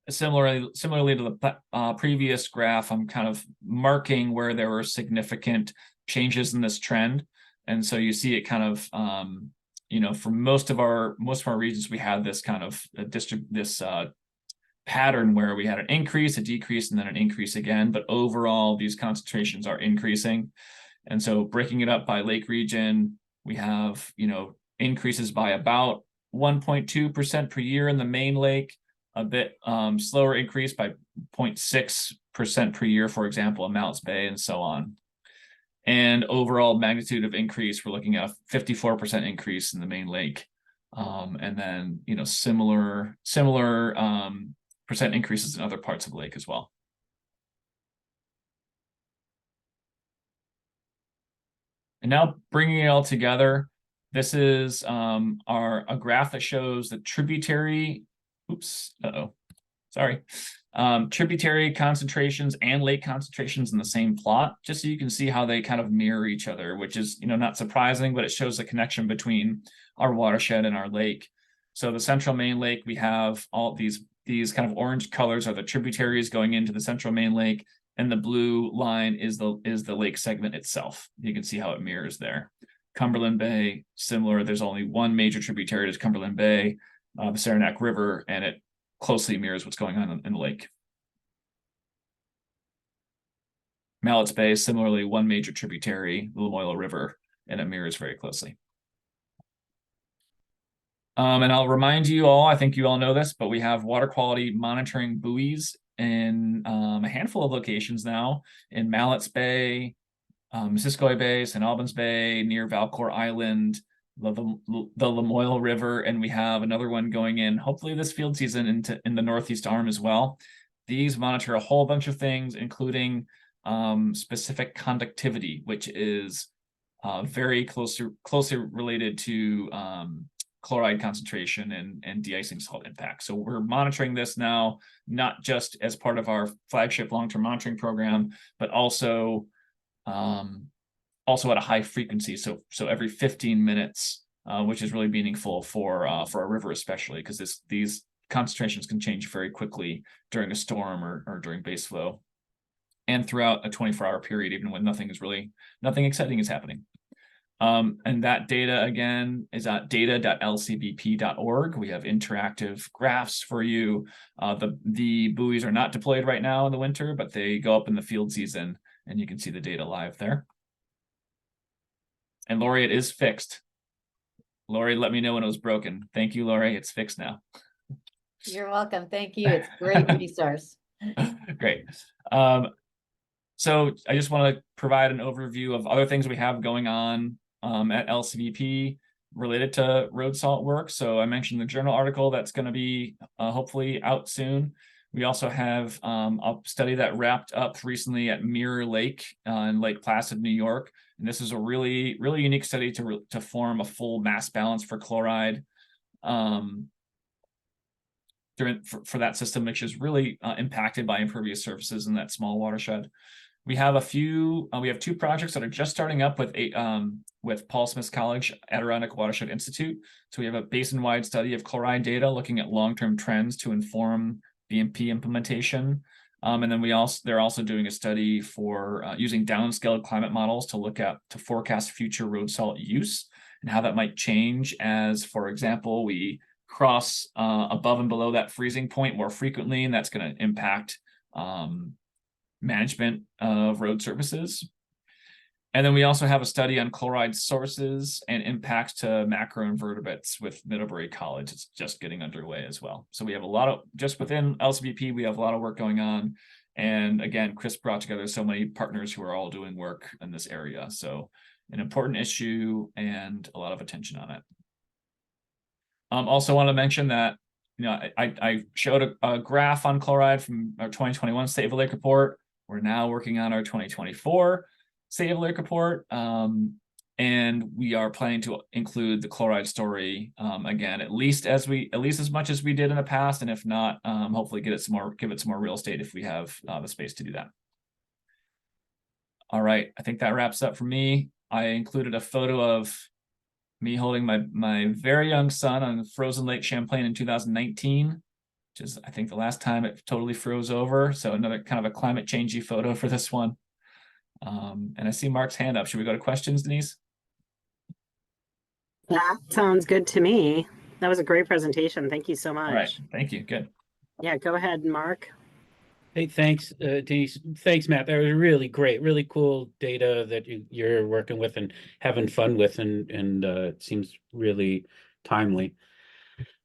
similarly to the previous graph, I'm kind of marking where there were significant changes in this trend. And so you see it kind of, you know, for most of our regions, we had this kind of pattern where we had an increase, a decrease, and then an increase again. But overall, these concentrations are increasing. And so breaking it up by lake region, we have, you know, increases by about 1.2% per year in the main lake, a bit slower increase by 0.6% per year, for example, in Mounts Bay, and so on. And overall magnitude of increase, we're looking at a 54% increase in the main lake. And then, you know, similar percent increases in other parts of the lake as well. And now bringing it all together, this is a graph that shows the tributary, tributary concentrations and lake concentrations in the same plot, just so you can see how they kind of mirror each other, which is, you know, not surprising, but it shows the connection between our watershed and our lake. So the central main lake, we have all these kind of orange colors are the tributaries going into the central main lake, and the blue line is the lake segment itself. You can see how it mirrors there. Cumberland Bay, similar. There's only one major tributary to Cumberland Bay, the Saranac River, and it closely mirrors what's going on in the lake. Mallett's Bay, similarly, one major tributary, the Lamoille River, and it mirrors very closely. And I'll remind you all, I think you all know this, but we have water quality monitoring buoys in a handful of locations now, in Mallett's Bay, Missisquoi Bay, St. Albans Bay, near Valcour Island, the Lamoille River, and we have another one going in, hopefully this field season, in the Northeast Arm as well. These monitor a whole bunch of things, including specific conductivity, which is very closely related to chloride concentration and de-icing salt impact. So we're monitoring this now, not just as part of our flagship long-term monitoring program, but also at a high frequency. So every 15 minutes, which is really meaningful for a river, especially because these concentrations can change very quickly during a storm or during base flow, and throughout a 24-hour period, even when nothing exciting is happening. And that data, again, is at data.lcbp.org. We have interactive graphs for you. The buoys are not deployed right now in the winter, but they go up in the field season, and you can see the data live there. And Lori, it is fixed. Lori, let me know when it was broken. Thank you, Lori. It's fixed now. You're welcome. Thank you. It's a great resource. Great. So I just want to provide an overview of other things we have going on at LCBP related to road salt work. So I mentioned the journal article that's going to be hopefully out soon. We also have a study that wrapped up recently at Mirror Lake in Lake Placid, New York. And this is a really, really unique study to form a full mass balance for chloride for that system, which is really impacted by impervious surfaces in that small watershed. We have two projects that are just starting up with Paul Smith College Adirondack Watershed Institute. So we have a basin-wide study of chloride data looking at long-term trends to inform BMP implementation. And then they're also doing a study for using downscaled climate models to forecast future road salt use and how that might change as, for example, we cross above and below that freezing point more frequently, and that's going to impact management of road surfaces. And then we also have a study on chloride sources and impacts to macroinvertebrates with Middlebury College. It's just getting underway as well. So we have a lot of, just within LCBP, we have a lot of work going on. And again, Kris brought together so many partners who are all doing work in this area. So an important issue and a lot of attention on it. Also want to mention that, you know, I showed a graph on chloride from our 2021 State of the Lake report. We're now working on our 2024 State of the Lake report, and we are planning to include the chloride story again, at least as much as we did in the past, and if not, hopefully give it some more real estate if we have the space to do that. All right, I think that wraps up for me. I included a photo of me holding my very young son on frozen Lake Champlain in 2019, which is, I think, the last time it totally froze over. So another kind of a climate changey photo for this one. And I see Mark's hand up. Should we go to questions, Denise? That sounds good to me. That was a great presentation. Thank you so much. All right. Thank you. Good. Yeah, go ahead, Mark. Hey, thanks, Denise. Thanks, Matt. That was really great, really cool data that you're working with and having fun with, and it seems really timely.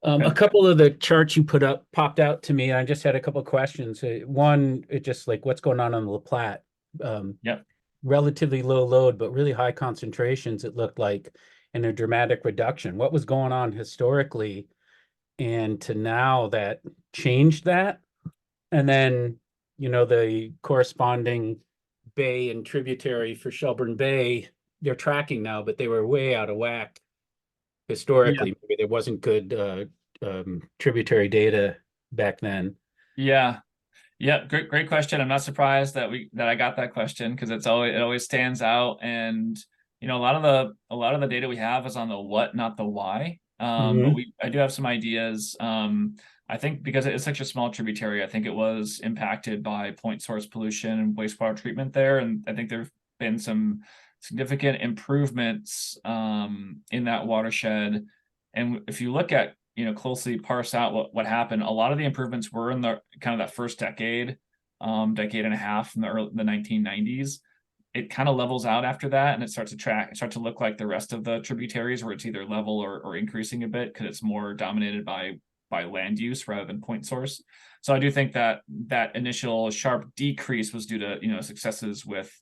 A couple of the charts you put up popped out to me. I just had a couple of questions. One, it just like what's going on the La Platte. Yep. Relatively low load, but really high concentrations, it looked like, and a dramatic reduction. What was going on historically and to now that changed that? And then, you know, the corresponding bay and tributary for Shelburne Bay, they're tracking now, but they were way out of whack historically. Yeah. Maybe there wasn't good tributary data back then. Yeah. Yeah, great question. I'm not surprised that I got that question, because it always stands out. And you know, a lot of the data we have is on the what, not the why. But I do have some ideas. I think because it's such a small tributary, I think it was impacted by point source pollution and wastewater treatment there. And I think there've been some significant improvements in that watershed. And if you look at, you know, closely parse out what happened, a lot of the improvements were in the kind of that first decade and a half in the 1990s. It kind of levels out after that, and it starts to look like the rest of the tributaries, where it's either level or increasing a bit, because it's more dominated by land use rather than point source. So I do think that initial sharp decrease was due to, you know, successes with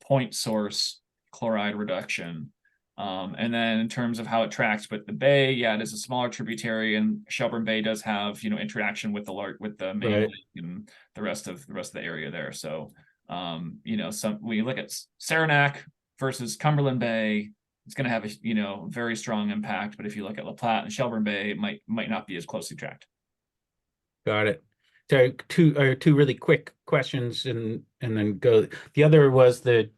point source chloride reduction. And then in terms of how it tracks with the bay, yeah, it is a smaller tributary, and Shelburne Bay does have, you know, interaction with the main lake and the rest of the area there. So you know, when you look at Saranac versus Cumberland Bay, it's going to have a, you know, very strong impact. But if you look at La Platte and Shelburne Bay, it might not be as closely tracked. Got it. So two really quick questions, and then go. The other was the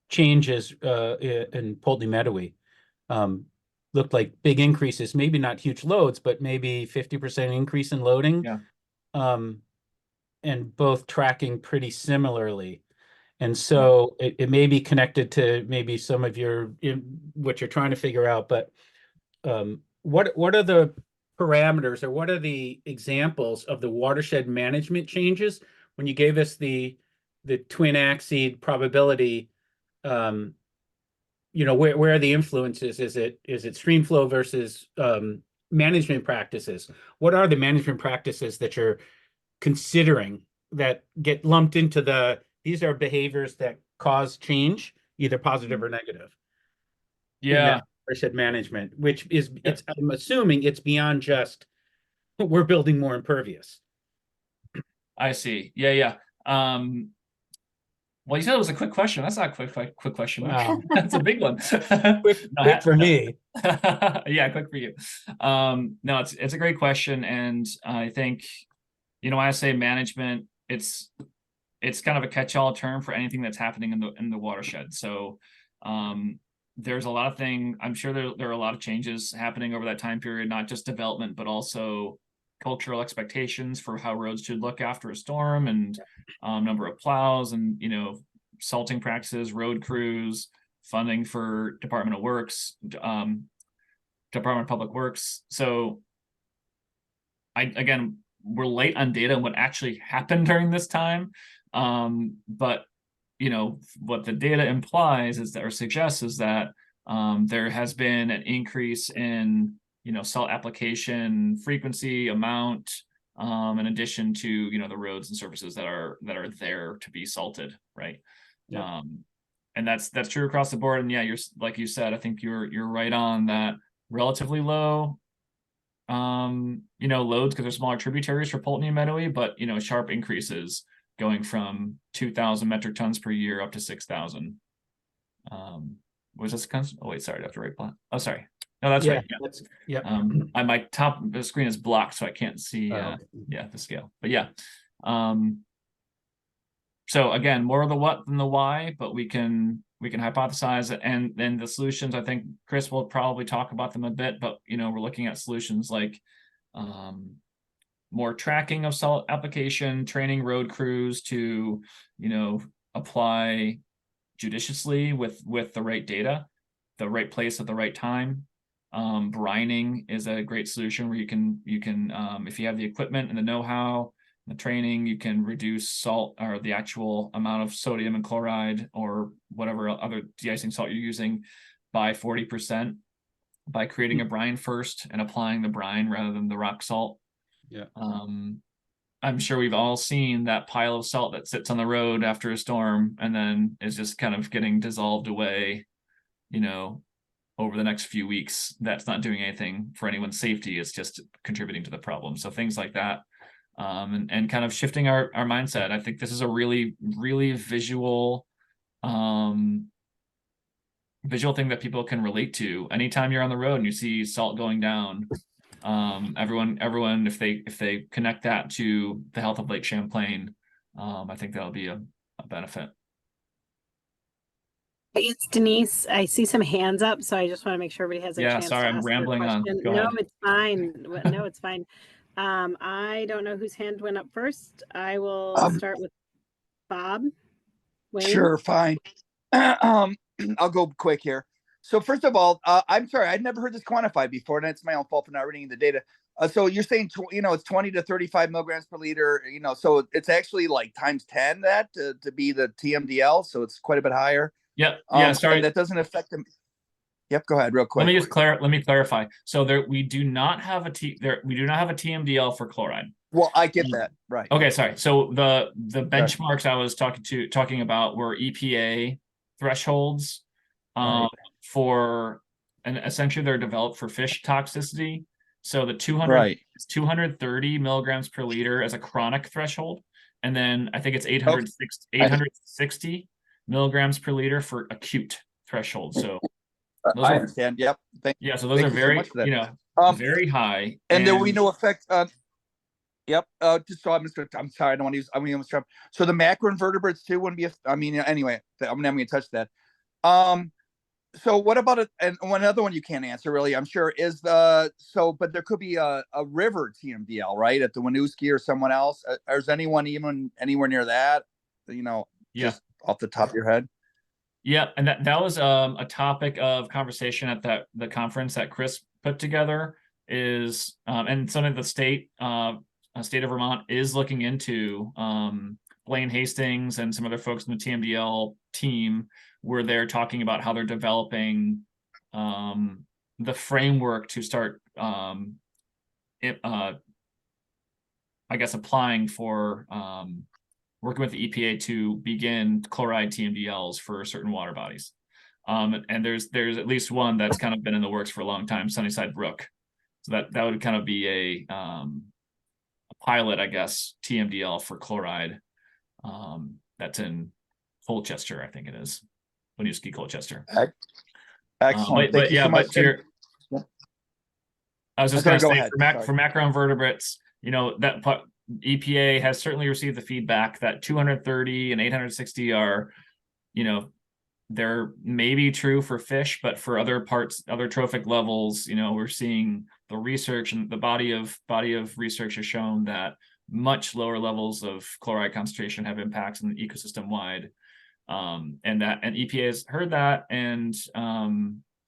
changes in Poultney Meadowy. Looked like big increases, maybe not huge loads, but maybe 50% increase in loading. Yeah. And both tracking pretty similarly. And so it may be connected to maybe some of what you're trying to figure out, but what are the parameters, or what are the examples of the watershed management changes when you gave us the twin axis probability? You know, where are the influences? Is it stream flow versus management practices? What are the management practices that you're considering that get lumped into these are behaviors that cause change, either positive or negative? Yeah. Watershed management, which is, I'm assuming it's beyond just we're building more impervious. I see. Yeah. Well, you said it was a quick question. That's not a quick question. Wow. That's a big one. quick for me. Yeah, quick for you. No, it's a great question. And I think, you know, when I say management, it's kind of a catch-all term for anything that's happening in the watershed. So there's a lot of things. I'm sure there are a lot of changes happening over that time period, not just development, but also cultural expectations for how roads should look after a storm, and number of plows, and, you know, salting practices, road crews, funding for Department of Works, Department of Public Works. So we're late on data on what actually happened during this time. But, you know, what the data implies is that, or suggests, is that there has been an increase in, you know, salt application frequency, amount, in addition to, you know, the roads and surfaces that are there to be salted, right? Yeah. And that's true across the board. And yeah, you're, like you said, I think you're right on that. Relatively low you know, loads, because they're smaller tributaries for Poultney and Meadowy, but, you know, sharp increases going from 2,000 metric tons per year up to 6,000. Was this oh wait, sorry, I have to right plot. Oh, sorry. No, that's right. Yeah. My top of the screen is blocked, so I can't see the scale. But yeah. So again, more of the what than the why, but we can we can hypothesize it, and then the solutions, I think Kris will probably talk about them a bit, but we're looking at solutions like more tracking of salt application, training road crews to, apply judiciously with the right data, the right place at the right time. Brining is a great solution where you can if you have the equipment and the know-how, the training, you can reduce salt or the actual amount of sodium and chloride or whatever other de-icing salt you're using by 40% by creating a brine first and applying the brine rather than the rock salt. Yeah. I'm sure we've all seen that pile of salt that sits on the road after a storm and then is just kind of getting dissolved away, over the next few weeks. That's not doing anything for anyone's safety. It's just contributing to the problem. So things like that. And kind of shifting our mindset. I think this is a really, really visual thing that people can relate to. Anytime you're on the road and you see salt going down, everyone, if they connect that to the health of Lake Champlain, I think that'll be a benefit. It's Denise. I see some hands up, so I just want to make sure everybody has a chance. Sorry, I'm rambling on. Go No, ahead. it's fine. No, it's fine. I don't know whose hand went up first. I will start with Bob. Wayne? Sure, fine. I'll go quick here. So first of all, I'm sorry, I'd never heard this quantified before, and it's my own fault for not reading the data. So you're saying, it's 20 to 35 milligrams per liter, so it's actually like times 10 that to be the TMDL. So it's quite a bit higher. Yep. Yeah. Sorry. And that doesn't affect them. Yep. Go ahead real quick. Let me clarify. So we do not have a TMDL for chloride. Well, I get that. Right. Okay. Sorry. So the benchmarks I was talking about were EPA thresholds for, and essentially they're developed for fish toxicity. So the 230 milligrams per liter as a chronic threshold. And then I think it's 860 milligrams per liter for acute threshold. So I understand. Yep. So those are very, very high. And there will be no effect on. Yep. Just so I'm sorry. I don't want to use. So the macroinvertebrates too wouldn't be. Anyway, I'm not going to touch that. So what about it? And one other one you can't answer really, I'm sure, is but there could be a river TMDL, right, at the Winooski or someone else. Is anyone even anywhere near that? Just off the top of your head. Yeah, and that was a topic of conversation at the conference that Kris put together. Is and something the state of Vermont is looking into. Blaine Hastings and some other folks in the TMDL team were there talking about how they're developing the framework to start, I guess, applying for working with the EPA to begin chloride TMDLs for certain water bodies. And there's at least one that's kind of been in the works for a long time, Sunnyside Brook. So that would kind of be a pilot, I guess, TMDL for chloride. That's in Colchester, I think it is. Winooski, Colchester. Excellent. I was just going to say for macroinvertebrates, that EPA has certainly received the feedback that 230 and 860 are, they're maybe true for fish, but for other trophic levels, we're seeing the research and the body of research has shown that much lower levels of chloride concentration have impacts in the ecosystem wide. And EPA has heard that, and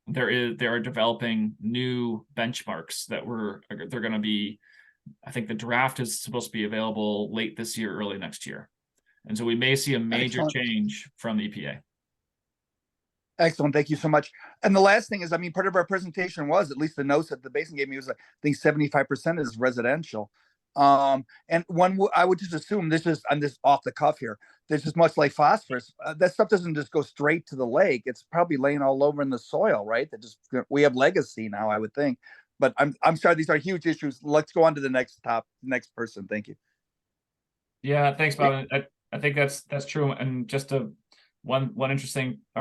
they are developing new benchmarks that they're going to be. I think the draft is supposed to be available late this year, early next year, and so we may see a major change from the EPA. Excellent. Thank you so much. And the last thing is, part of our presentation was, at least the notes that the basin gave me, was I think 75% is residential. And I would just assume this is, on this off the cuff here, this is much like phosphorus. That stuff doesn't just go straight to the lake. It's probably laying all over in the soil, right? We have legacy now, I would think. But I'm sorry, these are huge issues. Let's go on to the next person. Thank you. Yeah, thanks, Bob. I think that's true. And just a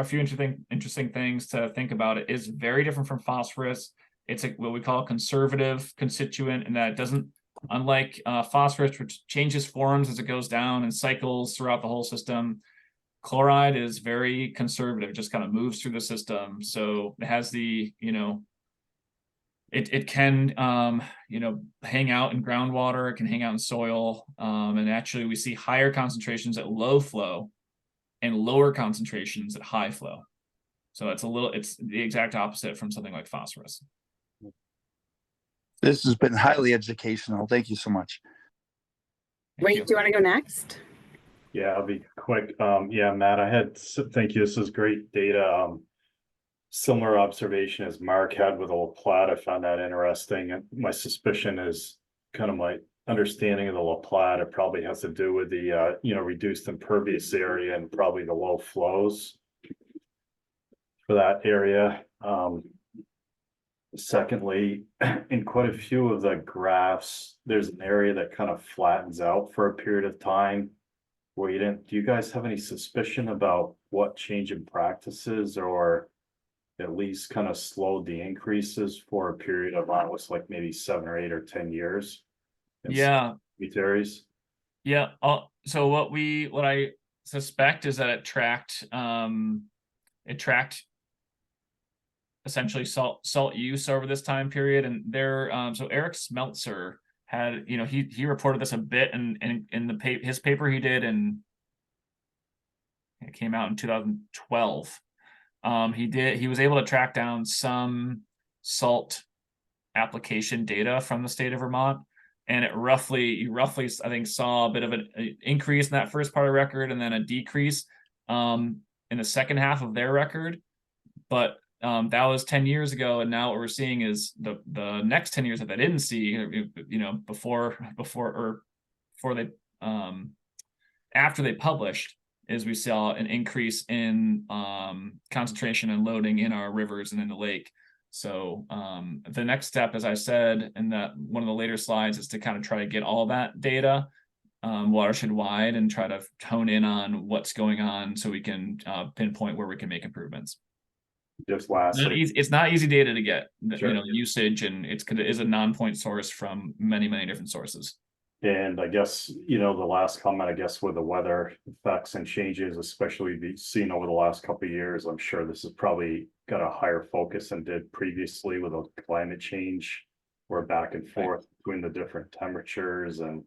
few interesting things to think about. It is very different from phosphorus. It's what we call a conservative constituent, and that it doesn't. Unlike phosphorus, which changes forms as it goes down and cycles throughout the whole system, Chloride is very conservative, just kind of moves through the system. So it has the, it can, hang out in groundwater, it can hang out in soil. And actually we see higher concentrations at low flow and lower concentrations at high flow. So it's the exact opposite from something like phosphorus. This has been highly educational. Thank you so much. Wait, do you want to go next? Yeah, I'll be quick. Yeah, Matt, thank you. This is great data. Similar observation as Mark had with the La Platte. I found that interesting. And my suspicion is kind of my understanding of the La Platte. It probably has to do with the, reduced impervious area and probably the low flows for that area. Secondly, in quite a few of the graphs, there's an area that kind of flattens out for a period of time where do you guys have any suspicion about what change in practices or at least kind of slowed the increases for a period of looks like maybe 7 or 8 or 10 years? Yeah. Tributaries. Yeah. So what I suspect is that it tracked essentially salt use over this time period. And so Eric Smeltzer had, he reported this a bit in his paper he did, and it came out in 2012. He was able to track down some salt application data from the state of Vermont, and he roughly I think saw a bit of an increase in that first part of the record and then a decrease in the second half of their record. But that was 10 years ago, and now what we're seeing is the next 10 years that they didn't see, after they published, is we saw an increase in concentration and loading in our rivers and in the lake. So the next step, as I said in one of the later slides, is to kind of try to get all that data watershed wide and try to hone in on what's going on so we can pinpoint where we can make improvements. Just lastly, it's not easy data to get, sure. Usage, and it is a non-point source from many different sources. And I guess, the last comment, with the weather effects and changes, especially we've seen over the last couple of years, I'm sure this has probably got a higher focus than did previously with the climate change. We're back and forth between the different temperatures. And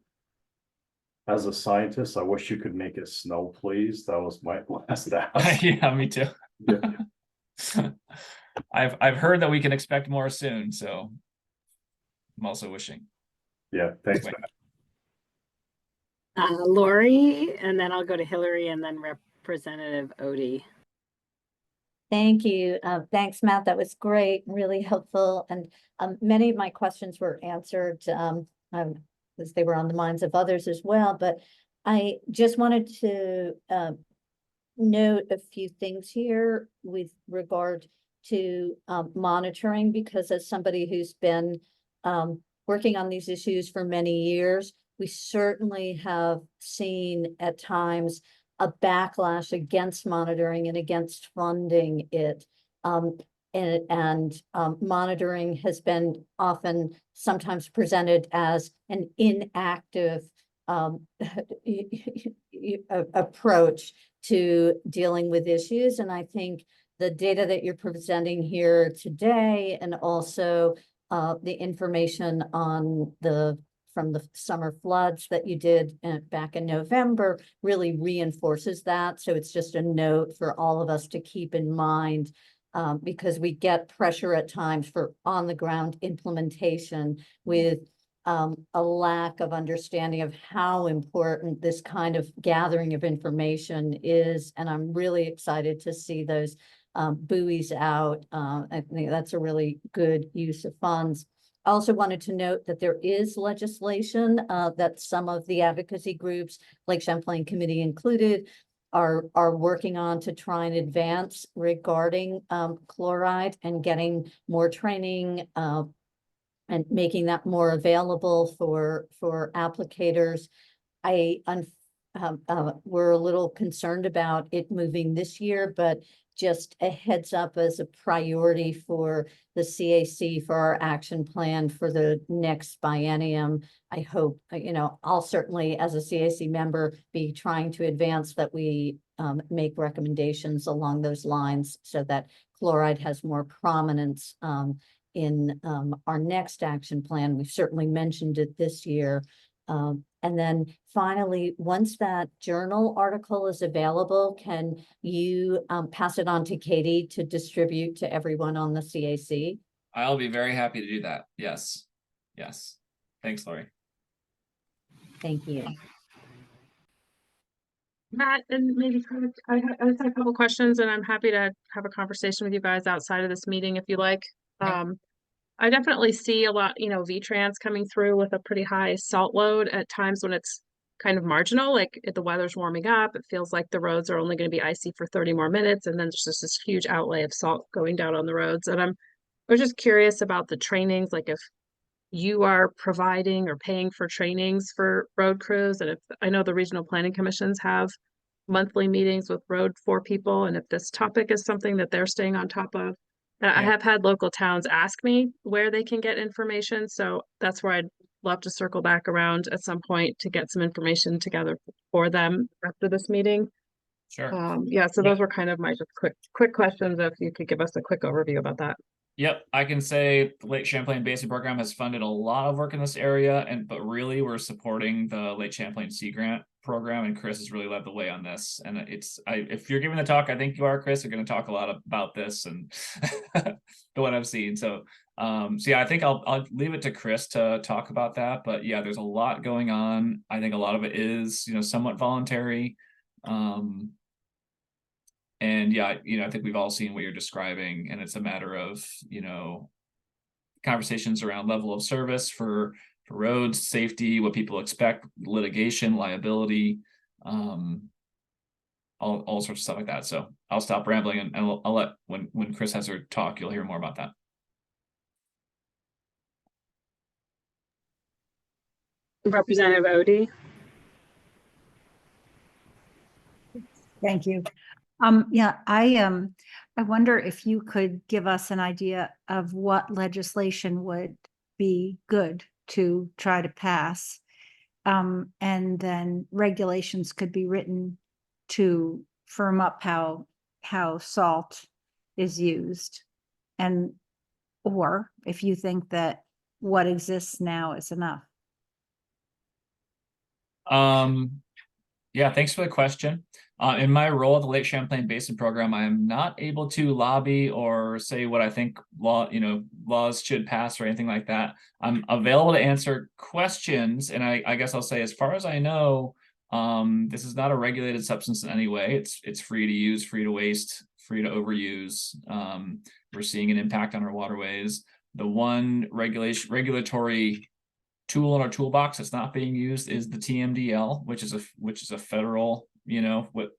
as a scientist, I wish you could make it snow, please. That was my last ask. Yeah, me too. Yeah. I've heard that we can expect more soon, so I'm also wishing. Yeah, thanks. Lori, and then I'll go to Hillary and then Representative Odie. Thank you. Thanks, Matt. That was great, really helpful. And many of my questions were answered because they were on the minds of others as well. But I just wanted to note a few things here with regard to monitoring, because as somebody who's been working on these issues for many years, we certainly have seen at times a backlash against monitoring and against funding it. Monitoring has been sometimes presented as an inactive approach to dealing with issues. And I think the data that you're presenting here today, and also the information from the summer floods that you did back in November, really reinforces that. So it's just a note for all of us to keep in mind, because we get pressure at times for on the ground implementation with a lack of understanding of how important this kind of gathering of information is. And I'm really excited to see those buoys out. I think that's a really good use of funds. I also wanted to note that there is legislation that some of the advocacy groups, Lake Champlain Committee included, are working on to try and advance regarding chloride and getting more training and making that more available for applicators. We're a little concerned about it moving this year, but just a heads up as a priority for the CAC for our action plan for the next biennium. I hope, I'll certainly, as a CAC member, be trying to advance that we make recommendations along those lines so that chloride has more prominence in our next action plan. We've certainly mentioned it this year. And then finally, once that journal article is available, can you pass it on to Katie to distribute to everyone on the CAC? I'll be very happy to do that. Yes. Yes. Thanks, Lori. Thank you. Matt, and maybe I just had a couple questions, and I'm happy to have a conversation with you guys outside of this meeting if you like. I definitely see a lot, V-Trans coming through with a pretty high salt load at times when it's kind of marginal, like if the weather's warming up, it feels like the roads are only going to be icy for 30 more minutes, and then there's just this huge outlay of salt going down on the roads. And I was just curious about the trainings, like if you are providing or paying for trainings for road crews, and if I know the regional planning commissions have monthly meetings with road 4 people, and if this topic is something that they're staying on top of. I have had local towns ask me where they can get information, so that's where I'd love to circle back around at some point to get some information together for them after this meeting. Sure. So those were kind of my just quick questions, if you could give us a quick overview about that. Yep, I can say the Lake Champlain Basin program has funded a lot of work in this area, but really we're supporting the Lake Champlain Sea Grant program, and Kris has really led the way on this. And if you're giving the talk, I think you are, Kris, you're going to talk a lot about this and the what I've seen. So yeah, I think I'll leave it to Kris to talk about that. But yeah, there's a lot going on. I think a lot of it is, somewhat voluntary. And yeah, I think we've all seen what you're describing, and it's a matter of, conversations around level of service for roads, safety, what people expect, litigation, liability, all sorts of stuff like that. So I'll stop rambling, and I'll let, when Kris has her talk, you'll hear more about that. Representative Odie. Thank you. Yeah, I wonder if you could give us an idea of what legislation would be good to try to pass. And then regulations could be written to firm up how salt is used. Or if you think that what exists now is enough. Yeah, thanks for the question. In my role at the Lake Champlain Basin program, I am not able to lobby or say what I think laws should pass or anything like that. I'm available to answer questions, and I guess I'll say, as far as I know, this is not a regulated substance in any way. It's free to use, free to waste, free to overuse. We're seeing an impact on our waterways. The one regulatory tool in our toolbox that's not being used is the TMDL, which is a federal, with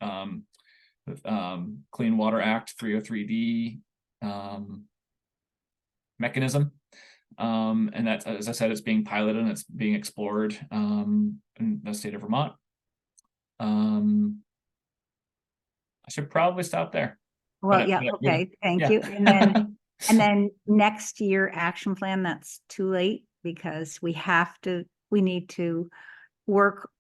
Clean Water Act 303D mechanism. And that, as I said, it's being piloted and it's being explored in the state of Vermont. I should probably stop there. Well, yeah, okay, thank you. And then next year action plan, that's too late, because we need to work.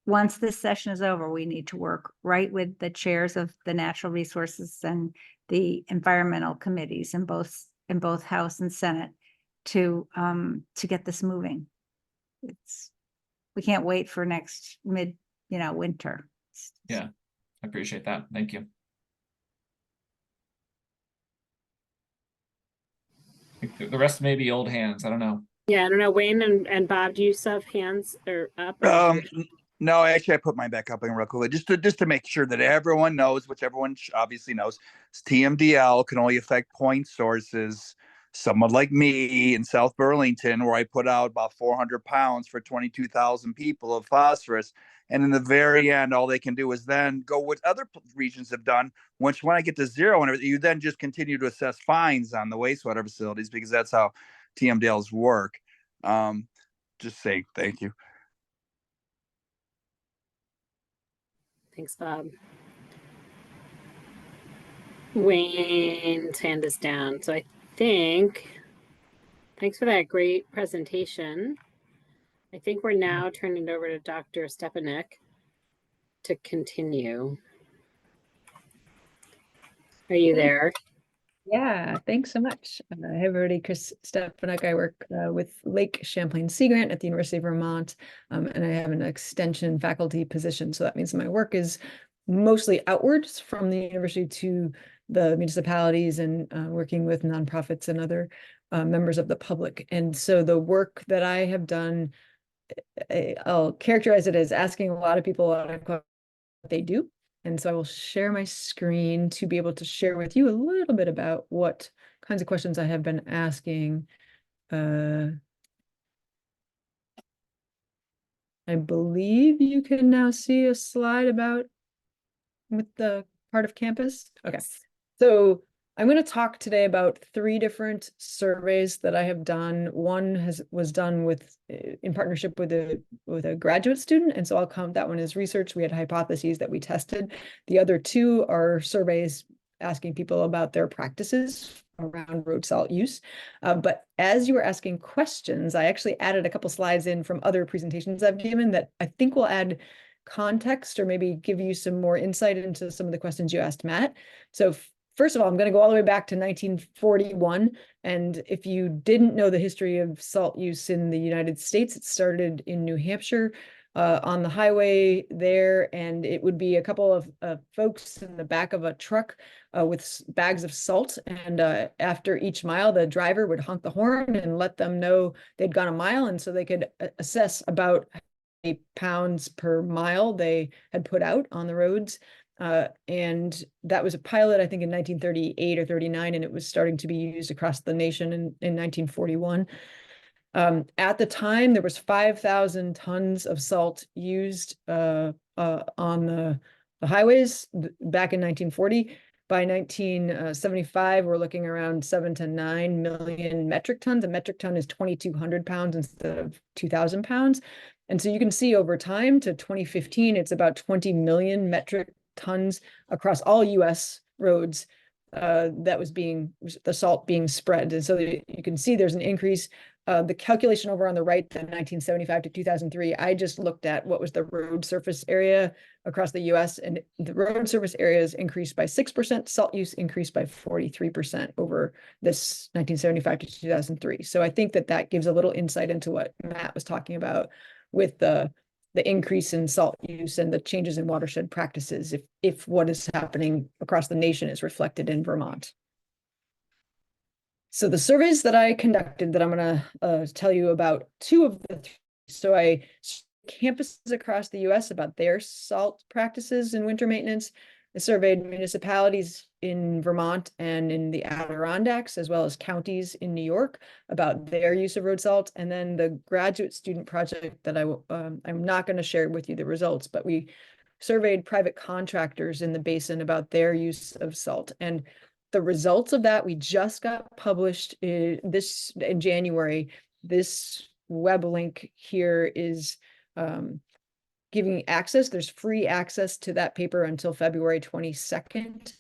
Once this session is over, we need to work right with the chairs of the natural resources and the environmental committees in both House and Senate to get this moving. We can't wait for next winter. Yeah, I appreciate that. Thank you. The rest may be old hands. I don't know. Yeah, I don't know. Wayne and Bob, do you have hands or up? No, actually, I put mine back up in real quick, just to make sure that everyone knows, which everyone obviously knows, TMDL can only affect point sources. Someone like me in South Burlington, where I put out about 400 pounds for 22,000 people of phosphorus. And in the very end, all they can do is then go what other regions have done. When I get to zero and everything, you then just continue to assess fines on the wastewater facilities, because that's how TMDLs work. Just saying, thank you. Thanks, Bob. Wayne's hand is down. So I think, thanks for that great presentation. I think we're now turning it over to Dr. Stepenuck to continue. Are you there? Yeah, thanks so much. Hey everybody, Kris Stepenuck. I work with Lake Champlain Sea Grant at the University of Vermont, and I have an extension faculty position. So that means my work is mostly outwards from the university to the municipalities and working with nonprofits and other members of the public. And so the work that I have done, I'll characterize it as asking a lot of people what they do. And so I will share my screen to be able to share with you a little bit about what kinds of questions I have been asking. I believe you can now see a slide about with the part of campus. Okay, so I'm going to talk today about 3 different surveys that I have done. One was done with in partnership with a graduate student, and so I'll count that one as research. We had hypotheses that we tested. The other 2 are surveys asking people about their practices around road salt use. But as you were asking questions, I actually added a couple slides in from other presentations I've given that I think will add context or maybe give you some more insight into some of the questions you asked Matt. So first of all, I'm going to go all the way back to 1941. And if you didn't know the history of salt use in the United States, it started in New Hampshire on the highway there. And it would be a couple of folks in the back of a truck with bags of salt. And after each mile, the driver would honk the horn and let them know they'd gone a mile. And so they could assess about how many pounds per mile they had put out on the roads. And that was a pilot, I think, in 1938 or 39, and it was starting to be used across the nation in 1941. At the time, there was 5,000 tons of salt used on the highways back in 1940. By 1975, we're looking around 7 to 9 million metric tons. A metric ton is 2,200 pounds instead of 2,000 pounds. And so you can see over time to 2015, it's about 20 million metric tons across all US roads that was the salt being spread. And so you can see there's an increase. The calculation over on the right, the 1975 to 2003, I just looked at what was the road surface area across the US, and the road surface areas increased by 6%, salt use increased by 43% over this 1975 to 2003. So I think that gives a little insight into what Matt was talking about with the increase in salt use and the changes in watershed practices if what is happening across the nation is reflected in Vermont. So the surveys that I conducted that I'm going to tell you about, 2 of the 3. So I campuses across the US about their salt practices and winter maintenance. I surveyed municipalities in Vermont and in the Adirondacks, as well as counties in New York about their use of road salt. And then the graduate student project that I'm not going to share with you the results, but we surveyed private contractors in the basin about their use of salt. And the results of that, we just got published in January. This web link here is giving access. There's free access to that paper until February 22nd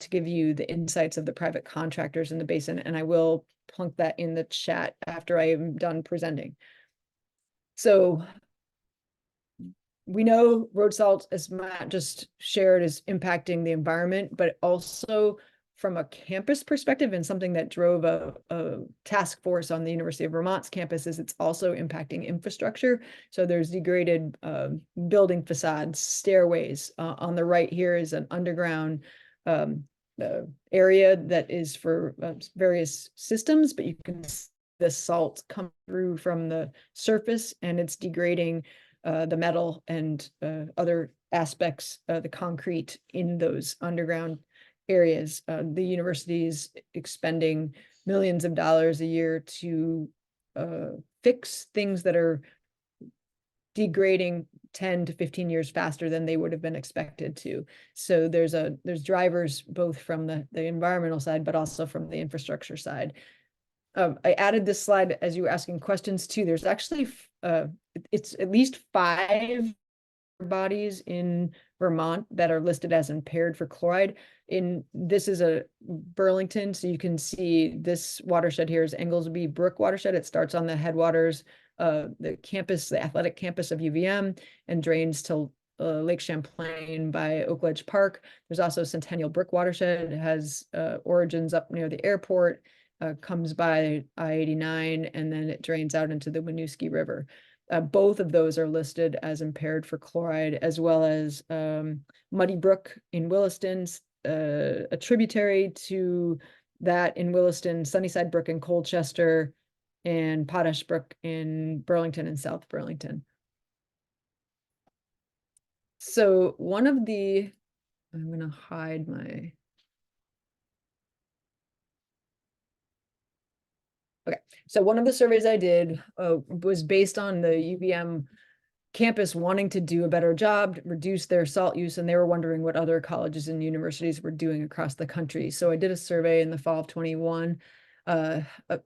to give you the insights of the private contractors in the basin. And I will plunk that in the chat after I am done presenting. So we know road salt, as Matt just shared, is impacting the environment, but also from a campus perspective, and something that drove a task force on the University of Vermont's campus, is it's also impacting infrastructure. So there's degraded building facades, stairways. On the right here is an underground area that is for various systems, but you can see the salt come through from the surface, and it's degrading the metal and other aspects, the concrete in those underground areas. The university is expending millions of dollars a year to fix things that are degrading 10 to 15 years faster than they would have been expected to. So there's drivers both from the environmental side, but also from the infrastructure side. I added this slide as you were asking questions too. There's actually, it's at least 5 bodies in Vermont that are listed as impaired for chloride. This is a Burlington, so you can see this watershed here is Englesby Brook watershed. It starts on the headwaters, the campus, the athletic campus of UVM, and drains to Lake Champlain by Oak Ledge Park. There's also Centennial Brook watershed. It has origins up near the airport, comes by I-89, and then it drains out into the Winooski River. Both of those are listed as impaired for chloride, as well as Muddy Brook in Williston, a tributary to that in Williston, Sunnyside Brook in Colchester, and Potash Brook in Burlington and South Burlington. So one of the, I'm going to hide my, okay. So one of the surveys I did was based on the UVM campus wanting to do a better job, reduce their salt use, and they were wondering what other colleges and universities were doing across the country. So I did a survey in the fall of 21,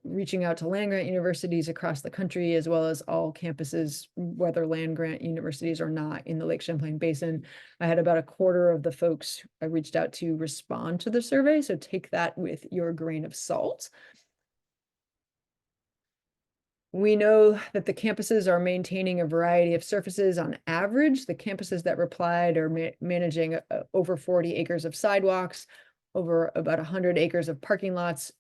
reaching out to land-grant universities across the country, as well as all campuses, whether land-grant universities or not, in the Lake Champlain Basin. I had about a quarter of the folks I reached out to respond to the survey, so take that with your grain of salt. We know that the campuses are maintaining a variety of surfaces. On average, the campuses that replied are managing over 40 acres of sidewalks, over about 100 acres of parking lots,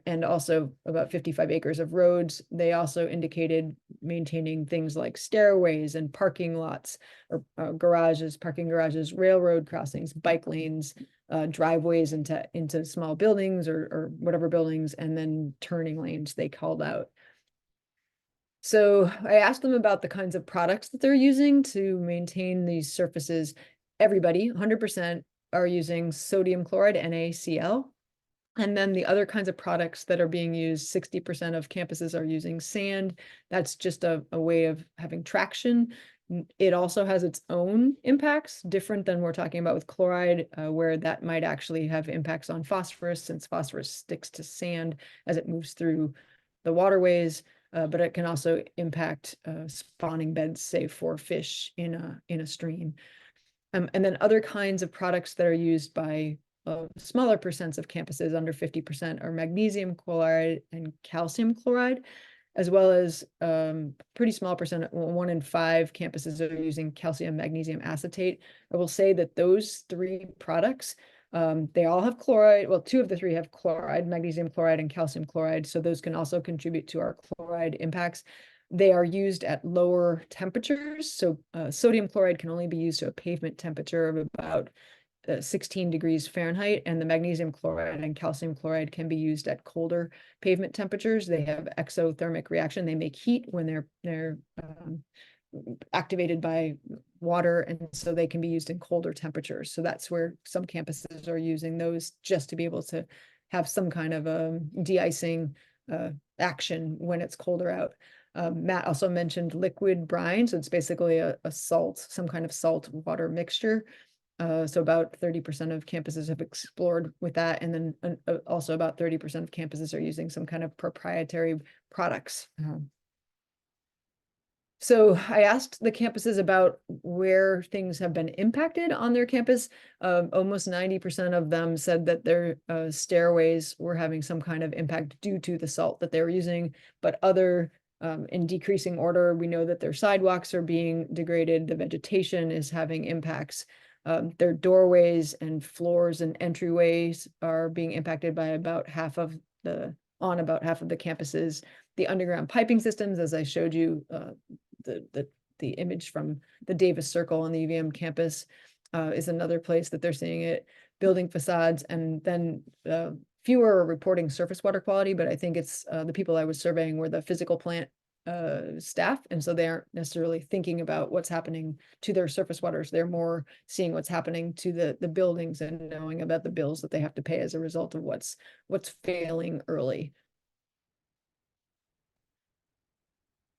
and also about 55 acres of roads. They also indicated maintaining things like stairways and parking lots, or garages, parking garages, railroad crossings, bike lanes, driveways into small buildings or whatever buildings, and then turning lanes they called out. So I asked them about the kinds of products that they're using to maintain these surfaces. Everybody, 100%, are using sodium chloride, NaCl. And then the other kinds of products that are being used, 60% of campuses are using sand. That's just a way of having traction. It also has its own impacts, different than we're talking about with chloride, where that might actually have impacts on phosphorus, since phosphorus sticks to sand as it moves through the waterways. But it can also impact spawning beds, say, for fish in a stream. And then other kinds of products that are used by smaller percents of campuses, under 50%, are magnesium chloride and calcium chloride, as well as pretty small percent, 1 in 5 campuses are using calcium magnesium acetate. I will say that those 3 products, they all have chloride. Well, 2 of the 3 have chloride, magnesium chloride and calcium chloride. So those can also contribute to our chloride impacts. They are used at lower temperatures. So sodium chloride can only be used to a pavement temperature of about 16 degrees Fahrenheit, and the magnesium chloride and calcium chloride can be used at colder pavement temperatures. They have exothermic reaction. They make heat when they're activated by water, and so they can be used in colder temperatures. So that's where some campuses are using those, just to be able to have some kind of de-icing action when it's colder out. Matt also mentioned liquid brine, so it's basically a salt, some kind of salt water mixture. So about 30% of campuses have explored with that, and then also about 30% of campuses are using some kind of proprietary products. So I asked the campuses about where things have been impacted on their campus. Almost 90% of them said that their stairways were having some kind of impact due to the salt that they were using, but other, in decreasing order, we know that their sidewalks are being degraded, the vegetation is having impacts. Their doorways and floors and entryways are being impacted by about half of the campuses. The underground piping systems, as I showed you, the image from the Davis Circle on the UVM campus, is another place that they're seeing it. Building facades, and then fewer are reporting surface water quality, but I think it's the people I was surveying were the physical plant staff, and so they aren't necessarily thinking about what's happening to their surface waters. They're more seeing what's happening to the buildings and knowing about the bills that they have to pay as a result of what's failing early.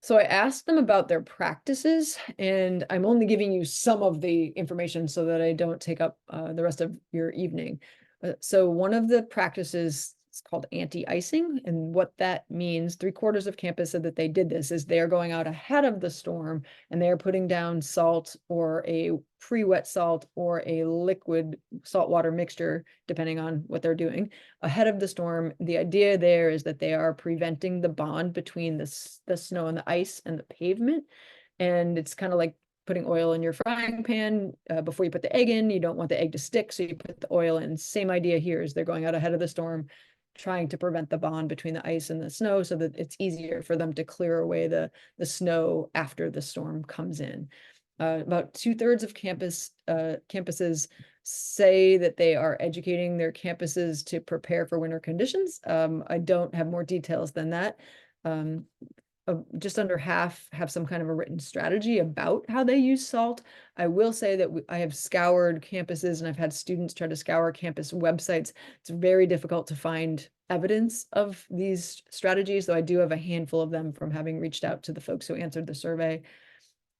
So I asked them about their practices, and I'm only giving you some of the information so that I don't take up the rest of your evening. So one of the practices It's called anti-icing. And what that means, 3/4 of campus said that they did this, is they're going out ahead of the storm and they're putting down salt or a pre-wet salt or a liquid saltwater mixture, depending on what they're doing, ahead of the storm. The idea there is that they are preventing the bond between the snow and the ice and the pavement. And it's kind of like putting oil in your frying pan before you put the egg in. You don't want the egg to stick, so you put the oil in. Same idea here, is they're going out ahead of the storm, trying to prevent the bond between the ice and the snow so that it's easier for them to clear away the snow after the storm comes in. About 2/3 of campuses say that they are educating their campuses to prepare for winter conditions. I don't have more details than that. Just under half have some kind of a written strategy about how they use salt. I will say that I have scoured campuses and I've had students try to scour campus websites. It's very difficult to find evidence of these strategies, though I do have a handful of them from having reached out to the folks who answered the survey.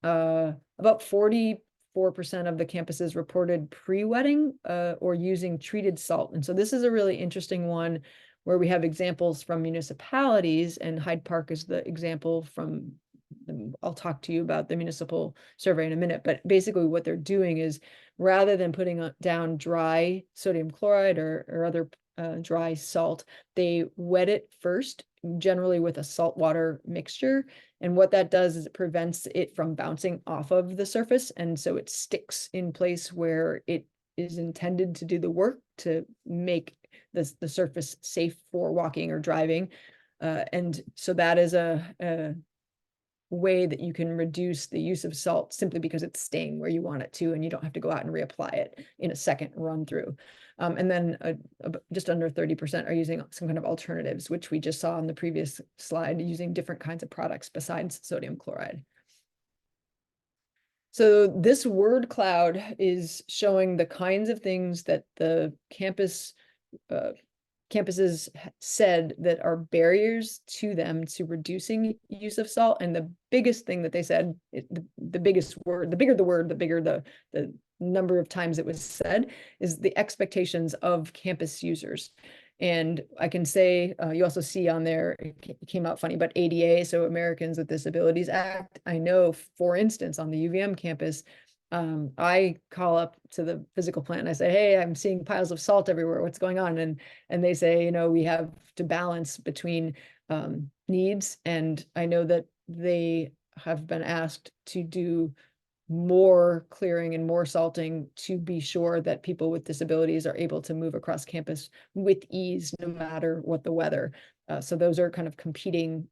About 44% of the campuses reported pre-wetting or using treated salt. And so this is a really interesting one, where we have examples from municipalities, and Hyde Park is the example from, I'll talk to you about the municipal survey in a minute, but basically what they're doing is, rather than putting down dry sodium chloride or other dry salt, they wet it first, generally with a saltwater mixture. And what that does is it prevents it from bouncing off of the surface. And so it sticks in place where it is intended to do the work to make the surface safe for walking or driving. And so that is a way that you can reduce the use of salt, simply because it's staying where you want it to, and you don't have to go out and reapply it in a second run through. And then just under 30% are using some kind of alternatives, which we just saw on the previous slide, using different kinds of products besides sodium chloride. So this word cloud is showing the kinds of things that the campuses said that are barriers to them to reducing use of salt. And the biggest thing that they said, the biggest word, the bigger the word, the bigger the number of times it was said, is the expectations of campus users. And I can say, you also see on there, it came out funny, but ADA, so Americans with Disabilities Act. I know, for instance, on the UVM campus, I call up to the physical plant and I say, hey, I'm seeing piles of salt everywhere. What's going on? And they say, we have to balance between needs. And I know that they have been asked to do more clearing and more salting to be sure that people with disabilities are able to move across campus with ease, no matter what the weather. So those are kind of competing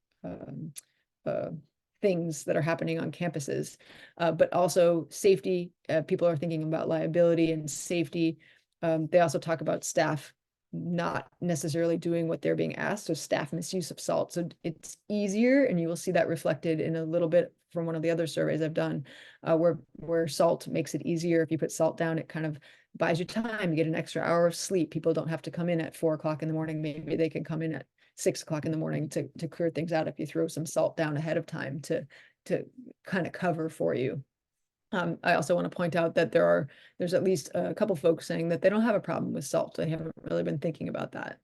things that are happening on campuses, but also safety. People are thinking about liability and safety. They also talk about staff not necessarily doing what they're being asked, so staff misuse of salt. So it's easier, and you will see that reflected in a little bit from one of the other surveys I've done, where salt makes it easier. If you put salt down, it kind of buys you time. You get an extra hour of sleep. People don't have to come in at 4 o'clock in the morning. Maybe they can come in at 6 o'clock in the morning to clear things out if you throw some salt down ahead of time to kind of cover for you. I also want to point out that there's at least a couple folks saying that they don't have a problem with salt. They haven't really been thinking about that.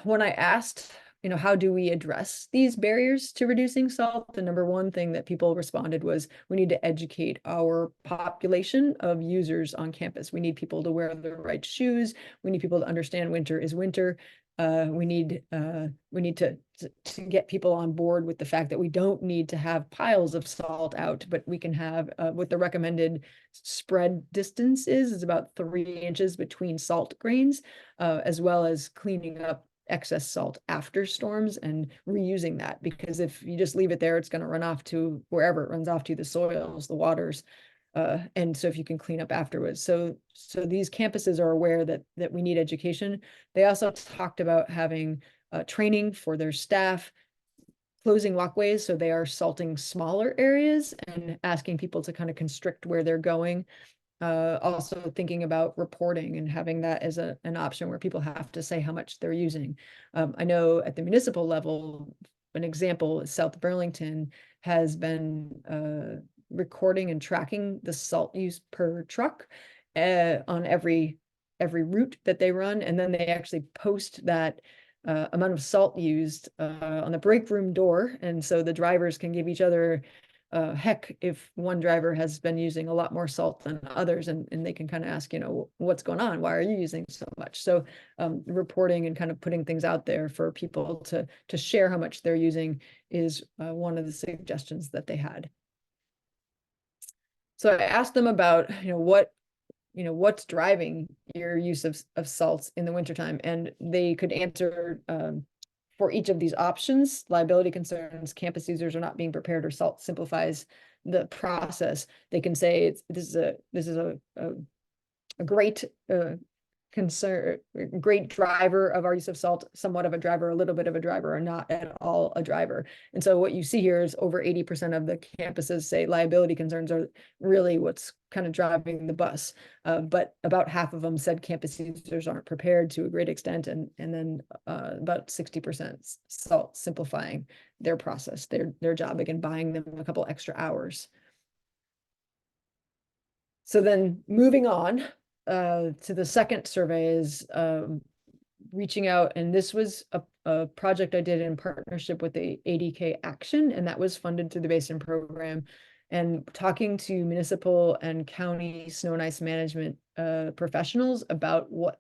When I asked, how do we address these barriers to reducing salt, the number one thing that people responded was, we need to educate our population of users on campus. We need people to wear the right shoes. We need people to understand winter is winter. We need to get people on board with the fact that we don't need to have piles of salt out, but we can have what the recommended spread distance is about 3 inches between salt grains, as well as cleaning up excess salt after storms and reusing that, because if you just leave it there, it's going to run off to wherever it runs off to, the soils, the waters. And so if you can clean up afterwards. So these campuses are aware that we need education. They also talked about having training for their staff, closing walkways, so they are salting smaller areas and asking people to kind of constrict where they're going. Also thinking about reporting and having that as an option where people have to say how much they're using. I know at the municipal level, an example is South Burlington has been recording and tracking the salt use per truck on every every route that they run, and then they actually post that amount of salt used on the break room door, and so the drivers can give each other heck if one driver has been using a lot more salt than others, and they can kind of ask, what's going on? Why are you using so much? So reporting and kind of putting things out there for people to share how much they're using is one of the suggestions that they had. So I asked them about, what's driving your use of salts in the wintertime, and they could answer for each of these options: liability concerns, campus users are not being prepared, or salt simplifies the process. They can say this is a great concern, great driver of our use of salt, somewhat of a driver, a little bit of a driver, or not at all a driver. And so what you see here is over 80% of the campuses say liability concerns are really what's kind of driving the bus. But about half of them said campus users aren't prepared to a great extent, and then about 60% salt simplifying their process, their job, again, buying them a couple extra hours. So then moving on to the second survey is reaching out, and this was a project I did in partnership with the ADK Action, and that was funded through the Basin program, and talking to municipal and county snow and ice management professionals about what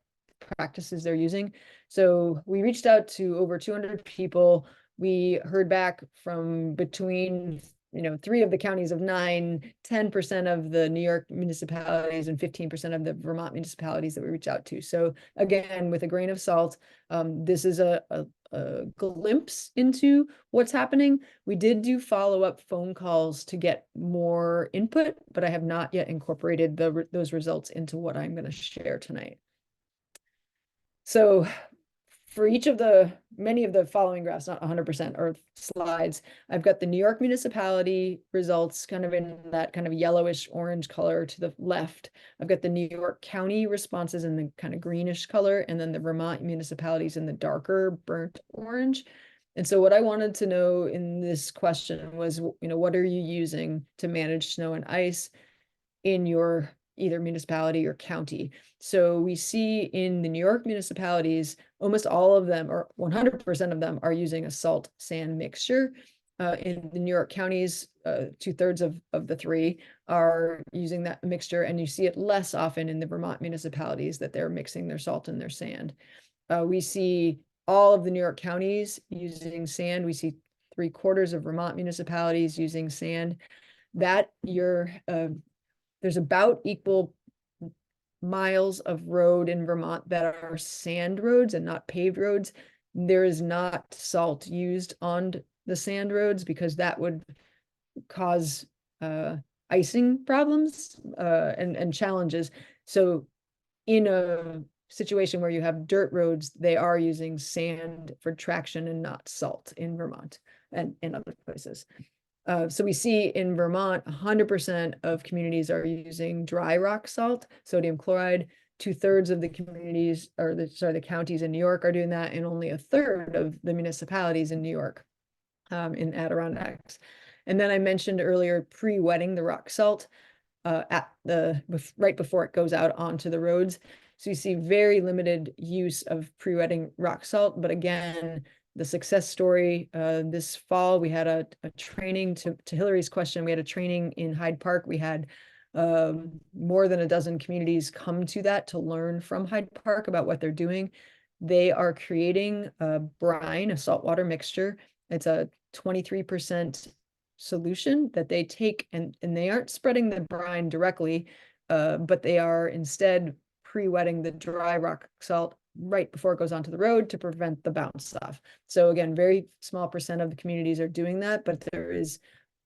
practices they're using. So we reached out to over 200 people. We heard back from between 3 of the counties of 9, 10% of the New York municipalities, and 15% of the Vermont municipalities that we reach out to. So again, with a grain of salt, this is a glimpse into what's happening. We did do follow-up phone calls to get more input, but I have not yet incorporated those results into what I'm going to share tonight. So for each of many of the following graphs, not 100%, or slides, I've got the New York municipality results kind of in that kind of yellowish orange color to the left. I've got the New York County responses in the kind of greenish color, and then the Vermont municipalities in the darker burnt orange. And so what I wanted to know in this question was, what are you using to manage snow and ice in your either municipality or county? So we see in the New York municipalities, almost all of them, or 100% of them, are using a salt sand mixture. In the New York counties, 2/3 of the 3 are using that mixture, and you see it less often in the Vermont municipalities that they're mixing their salt and their sand. We see all of the New York counties using sand. We see 3/4 of Vermont municipalities using sand. There's about equal miles of road in Vermont that are sand roads and not paved roads. There is not salt used on the sand roads because that would cause icing problems and challenges. So in a situation where you have dirt roads, they are using sand for traction and not salt in Vermont and in other places. So we see in Vermont, 100% of communities are using dry rock salt, sodium chloride. 2/3 of the communities, or the counties in New York are doing that, and only 1/3 of the municipalities in New York, in Adirondacks. And then I mentioned earlier pre-wetting the rock salt right before it goes out onto the roads. So you see very limited use of pre-wetting rock salt, but again, the success story this fall, we had a training to Hillary's question. We had a training in Hyde Park. We had more than a dozen communities come to that to learn from Hyde Park about what they're doing. They are creating a brine, a saltwater mixture. It's a 23% solution that they take, and they aren't spreading the brine directly, but they are instead pre-wetting the dry rock salt right before it goes onto the road to prevent the bounce off. So again, very small percent of the communities are doing that, but there is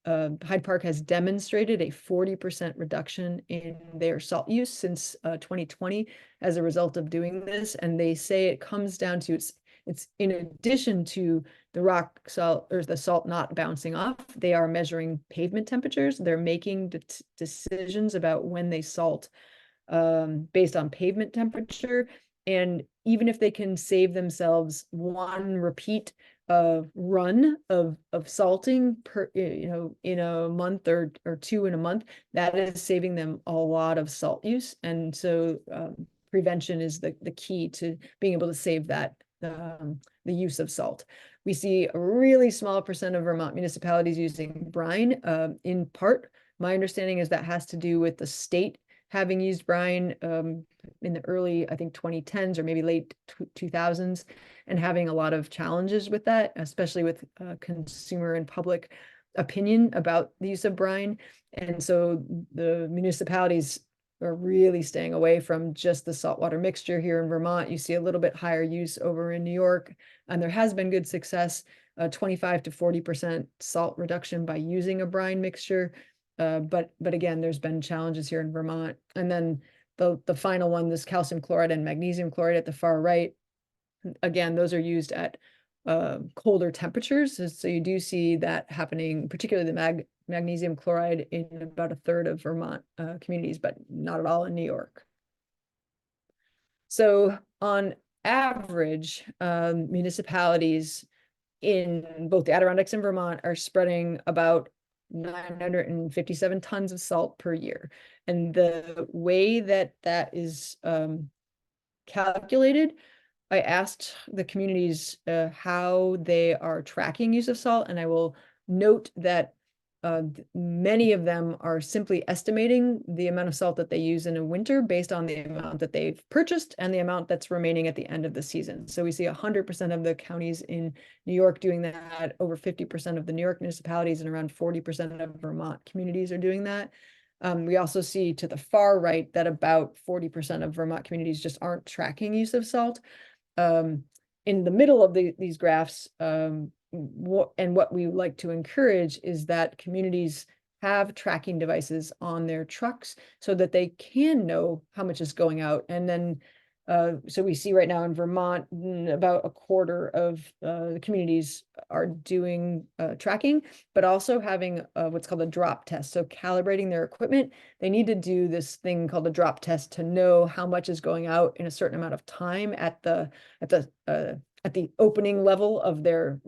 Hyde Park has demonstrated a 40% reduction in their salt use since 2020 as a result of doing this. And they say it comes down to it's in addition to the rock salt or the salt not bouncing off, they are measuring pavement temperatures. They're making decisions about when they salt based on pavement temperature. And even if they can save themselves one repeat run of salting per in a month or 2 in a month, that is saving them a lot of salt use. And so prevention is the key to being able to save that the use of salt. We see a really small percent of Vermont municipalities using brine. In part, my understanding is that has to do with the state having used brine in the early, I think, 2010s or maybe late 2000s, and having a lot of challenges with that, especially with consumer and public opinion about the use of brine. And so the municipalities are really staying away from just the saltwater mixture. Here in Vermont, you see a little bit higher use over in New York, and there has been good success, 25 to 40% salt reduction by using a brine mixture. But again, there's been challenges here in Vermont. And then the final one, this calcium chloride and magnesium chloride at the far right, again, those are used at colder temperatures. So you do see that happening, particularly the magnesium chloride in about a third of Vermont communities, but not at all in New York. So on average, municipalities in both the Adirondacks and Vermont are spreading about 957 tons of salt per year. And the way that that is calculated, I asked the communities how they are tracking use of salt, and I will note that many of them are simply estimating the amount of salt that they use in a winter based on the amount that they've purchased and the amount that's remaining at the end of the season. So we see 100% of the counties in New York doing that, over 50% of the New York municipalities, and around 40% of Vermont communities are doing that. We also see to the far right that about 40% of Vermont communities just aren't tracking use of salt. In the middle of these graphs, what we like to encourage is that communities have tracking devices on their trucks so that they can know how much is going out. And then, so we see right now in Vermont, about a quarter of the communities are doing tracking, but also having what's called a drop test. So calibrating their equipment, they need to do this thing called a drop test to know how much is going out in a certain amount of time at the opening level of their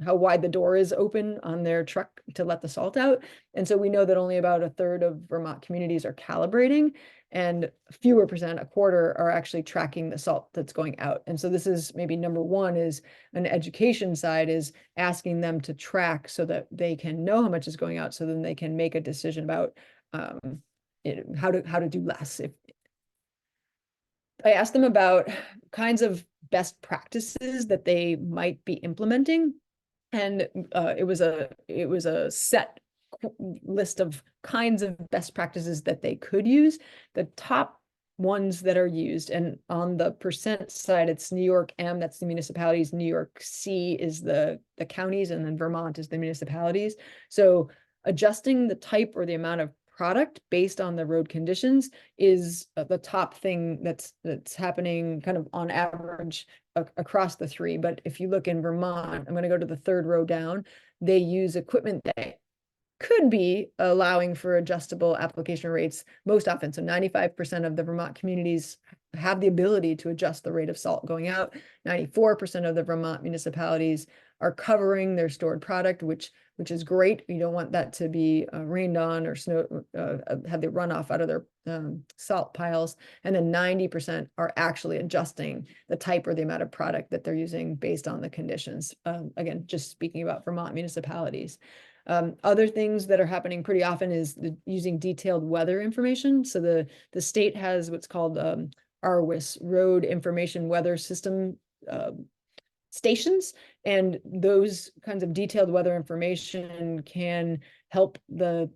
how wide the door is open on their truck to let the salt out. And so we know that only about a third of Vermont communities are calibrating, and fewer percent, a quarter, are actually tracking the salt that's going out. And so this is maybe number one, is an education side, is asking them to track so that they can know how much is going out, so then they can make a decision about how to do less. If I asked them about kinds of best practices that they might be implementing, and it was a set list of kinds of best practices that they could use. The top ones that are used, and on the percent side, it's New York M, that's the municipalities, New York C is the counties, and then Vermont is the municipalities. So adjusting the type or the amount of product based on the road conditions is the top thing that's happening kind of on average across the three. But if you look in Vermont, I'm going to go to the third row down, they use equipment that could be allowing for adjustable application rates most often. So 95% of the Vermont communities have the ability to adjust the rate of salt going out. 94% of the Vermont municipalities are covering their stored product, which is great. You don't want that to be rained on or snow, have the runoff out of their salt piles. And then 90% are actually adjusting the type or the amount of product that they're using based on the conditions. Again, just speaking about Vermont municipalities. Other things that are happening pretty often is using detailed weather information. So the state has what's called RWIS, Road Information Weather System stations, and those kinds of detailed weather information can help those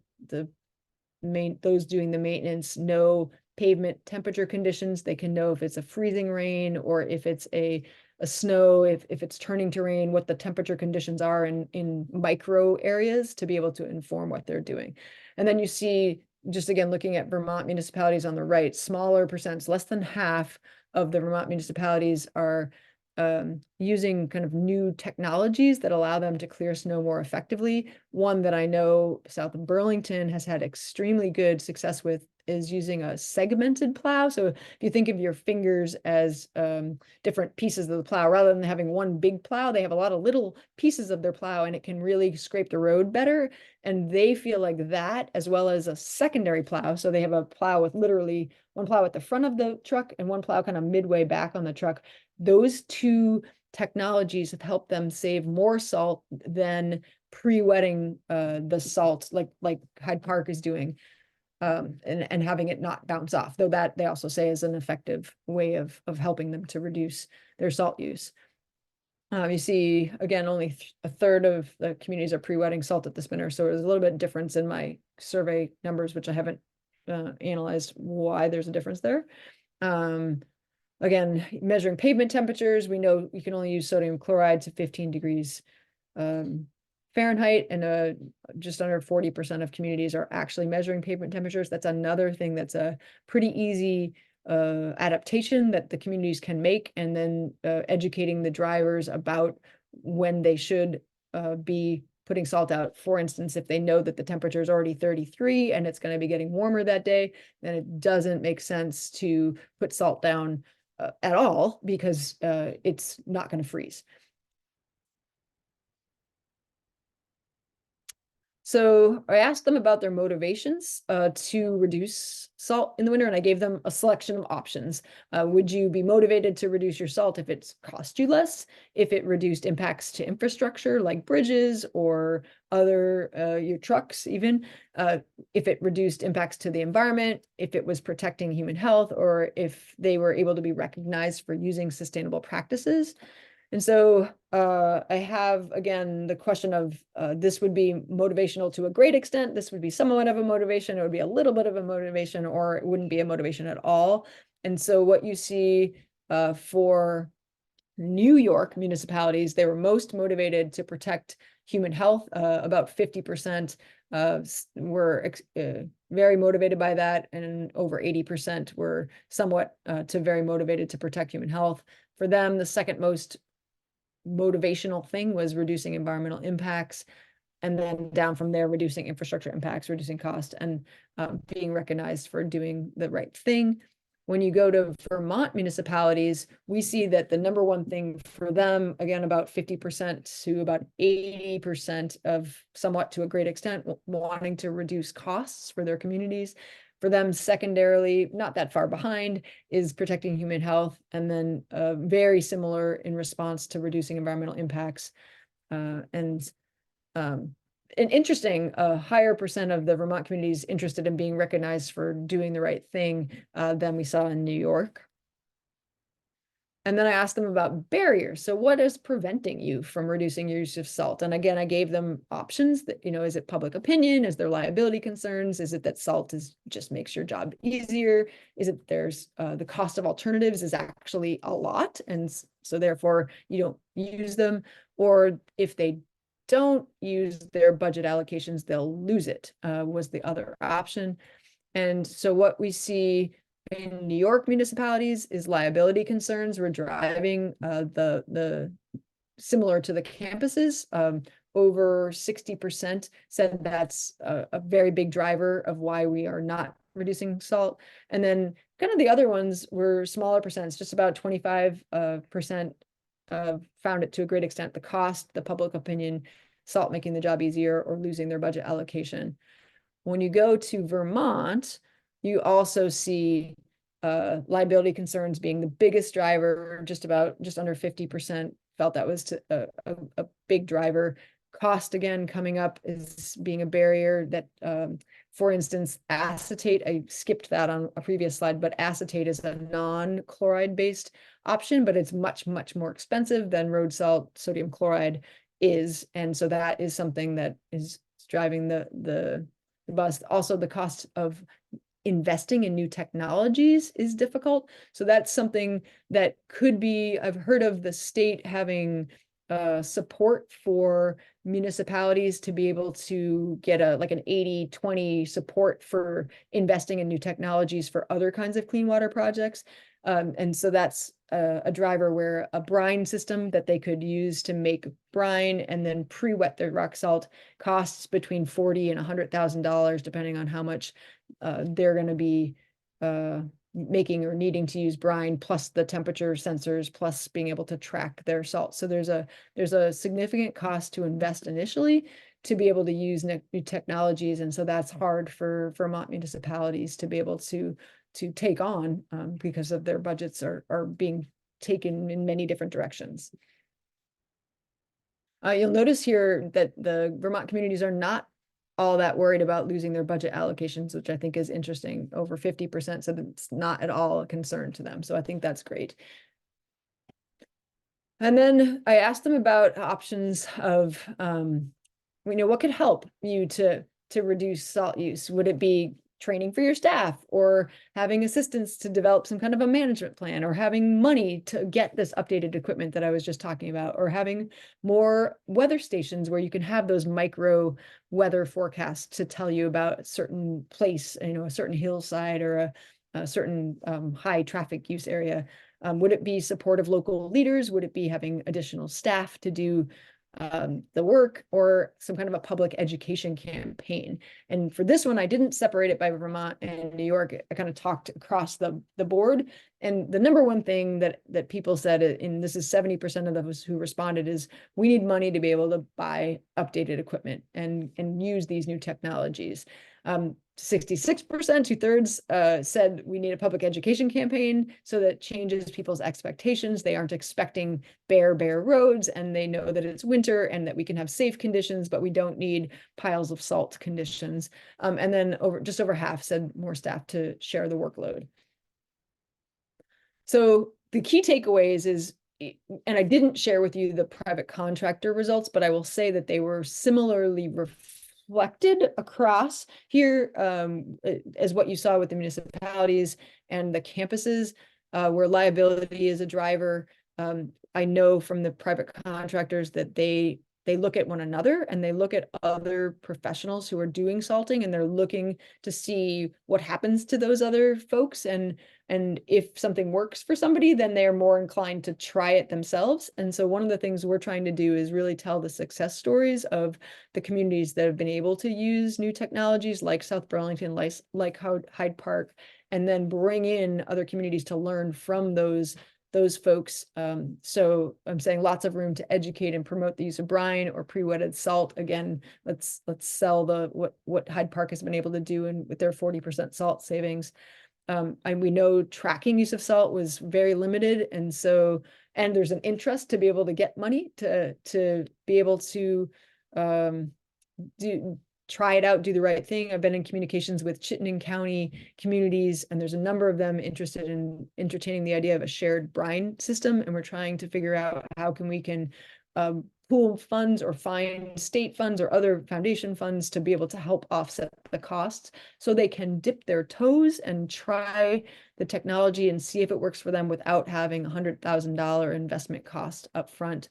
doing the maintenance know pavement temperature conditions. They can know if it's a freezing rain or if it's a snow, if it's turning to rain, what the temperature conditions are in micro areas, to be able to inform what they're doing. And then you see, just again, looking at Vermont municipalities on the right, smaller percents, less than half of the Vermont municipalities are using kind of new technologies that allow them to clear snow more effectively. One that I know south of Burlington has had extremely good success with is using a segmented plow. So if you think of your fingers as different pieces of the plow, rather than having one big plow, they have a lot of little pieces of their plow, and it can really scrape the road better. And they feel like that, as well as a secondary plow. So they have a plow with literally one plow at the front of the truck and one plow kind of midway back on the truck. Those two technologies have helped them save more salt than pre-wetting the salt like Hyde Park is doing, and having it not bounce off, though that they also say is an effective way of helping them to reduce their salt use. You see, again, only a third of the communities are pre-wetting salt at the spinner, so there's a little bit of difference in my survey numbers, which I haven't analyzed why there's a difference there. Again, measuring pavement temperatures, we know you can only use sodium chloride to 15 degrees Fahrenheit, and just under 40% of communities are actually measuring pavement temperatures. That's another thing that's a pretty easy adaptation that the communities can make, and then educating the drivers about when they should be putting salt out. For instance, if they know that the temperature is already 33 and it's going to be getting warmer that day, then it doesn't make sense to put salt down at all, because it's not going to freeze. So I asked them about their motivations to reduce salt in the winter, and I gave them a selection of options. Would you be motivated to reduce your salt if it's cost you less, if it reduced impacts to infrastructure like bridges or other your trucks even, if it reduced impacts to the environment, if it was protecting human health, or if they were able to be recognized for using sustainable practices? And so I have, again, the question of this would be motivational to a great extent. This would be somewhat of a motivation. It would be a little bit of a motivation, or it wouldn't be a motivation at all. And so what you see for New York municipalities, they were most motivated to protect human health. About 50% were very motivated by that, and over 80% were somewhat to very motivated to protect human health. For them, the second most motivational thing was reducing environmental impacts, and then down from there, reducing infrastructure impacts, reducing cost, and being recognized for doing the right thing. When you go to Vermont municipalities, we see that the number one thing for them, again, about 50% to about 80% of, somewhat to a great extent, wanting to reduce costs for their communities. For them, secondarily, not that far behind, is protecting human health, and then very similar in response to reducing environmental impacts. And an interesting, higher percent of the Vermont communities interested in being recognized for doing the right thing than we saw in New York. And then I asked them about barriers. So what is preventing you from reducing your use of salt? And again, I gave them options that, is it public opinion? Is there liability concerns? Is it that salt just makes your job easier? Is it there's the cost of alternatives is actually a lot, and so therefore you don't use them? Or if they don't use their budget allocations, they'll lose it, was the other option. And so what we see in New York municipalities is liability concerns were driving the similar to the campuses. Over 60% said that's a very big driver of why we are not reducing salt. And then kind of the other ones were smaller percents, just about 25% found it to a great extent, the cost, the public opinion, salt making the job easier, or losing their budget allocation. When you go to Vermont, you also see liability concerns being the biggest driver. Just under 50% felt that was a big driver. Cost, again, coming up is being a barrier that, for instance, acetate, I skipped that on a previous slide, but acetate is a non-chloride based option, but it's much, much more expensive than road salt sodium chloride is. And so that is something that is driving the bus. Also, the cost of investing in new technologies is difficult. So that's something that could be, I've heard of the state having support for municipalities to be able to get like an 80-20 support for investing in new technologies for other kinds of clean water projects. And so that's a driver where a brine system that they could use to make brine and then pre-wet their rock salt costs between $40,000 and $100,000, depending on how much they're going to be making or needing to use brine, plus the temperature sensors, plus being able to track their salt. So there's a significant cost to invest initially to be able to use new technologies. And so that's hard for Vermont municipalities to be able to take on because of their budgets are being taken in many different directions. You'll notice here that the Vermont communities are not all that worried about losing their budget allocations, which I think is interesting. Over 50% said it's not at all a concern to them. So I think that's great. And then I asked them about options of, what could help you to reduce salt use? Would it be training for your staff, or having assistance to develop some kind of a management plan, or having money to get this updated equipment that I was just talking about, or having more weather stations where you can have those micro weather forecasts to tell you about a certain place, a certain hillside or a certain high traffic use area? Would it be support of local leaders? Would it be having additional staff to do the work, or some kind of a public education campaign? And for this one, I didn't separate it by Vermont and New York. I kind of talked across the board. And the number one thing that people said, and this is 70% of those who responded, is we need money to be able to buy updated equipment and use these new technologies. 66%, 2/3 said we need a public education campaign so that changes people's expectations. They aren't expecting bare roads, and they know that it's winter and that we can have safe conditions, but we don't need piles of salt conditions. And then just over half said more staff to share the workload. So the key takeaways is, and I didn't share with you the private contractor results, but I will say that they were similarly reflected across here as what you saw with the municipalities and the campuses, where liability is a driver. I know from the private contractors that they look at one another, and they look at other professionals who are doing salting, and they're looking to see what happens to those other folks. And if something works for somebody, then they're more inclined to try it themselves. And so one of the things we're trying to do is really tell the success stories of the communities that have been able to use new technologies like South Burlington, like Hyde Park, and then bring in other communities to learn from those folks. So I'm saying lots of room to educate and promote the use of brine or pre-wetted salt. Again, let's sell what Hyde Park has been able to do with their 40% salt savings. And we know tracking use of salt was very limited, and there's an interest to be able to get money to be able to try it out, do the right thing. I've been in communications with Chittenden County communities, and there's a number of them interested in entertaining the idea of a shared brine system. And we're trying to figure out how we can pool funds or find state funds or other foundation funds to be able to help offset the costs, so they can dip their toes and try the technology and see if it works for them without having $100,000 investment cost up front.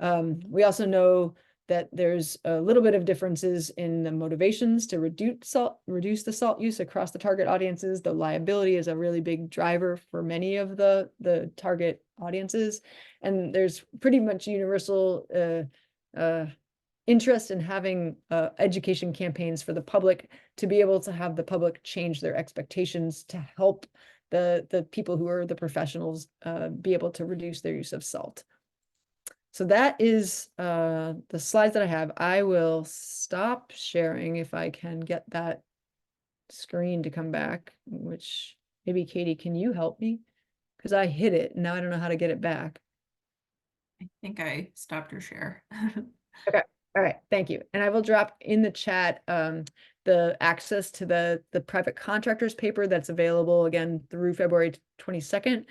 We also know that there's a little bit of differences in the motivations to reduce the salt use across the target audiences. The liability is a really big driver for many of the target audiences. And there's pretty much universal interest in having education campaigns for the public, to be able to have the public change their expectations to help the people who are the professionals be able to reduce their use of salt. So that is the slides that I have. I will stop sharing if I can get that screen to come back, which maybe Katie, can you help me? Because I hit it and now I don't know how to get it back. I think I stopped your share. Okay. All right. Thank you. And I will drop in the chat the access to the private contractors paper that's available again through February 22nd.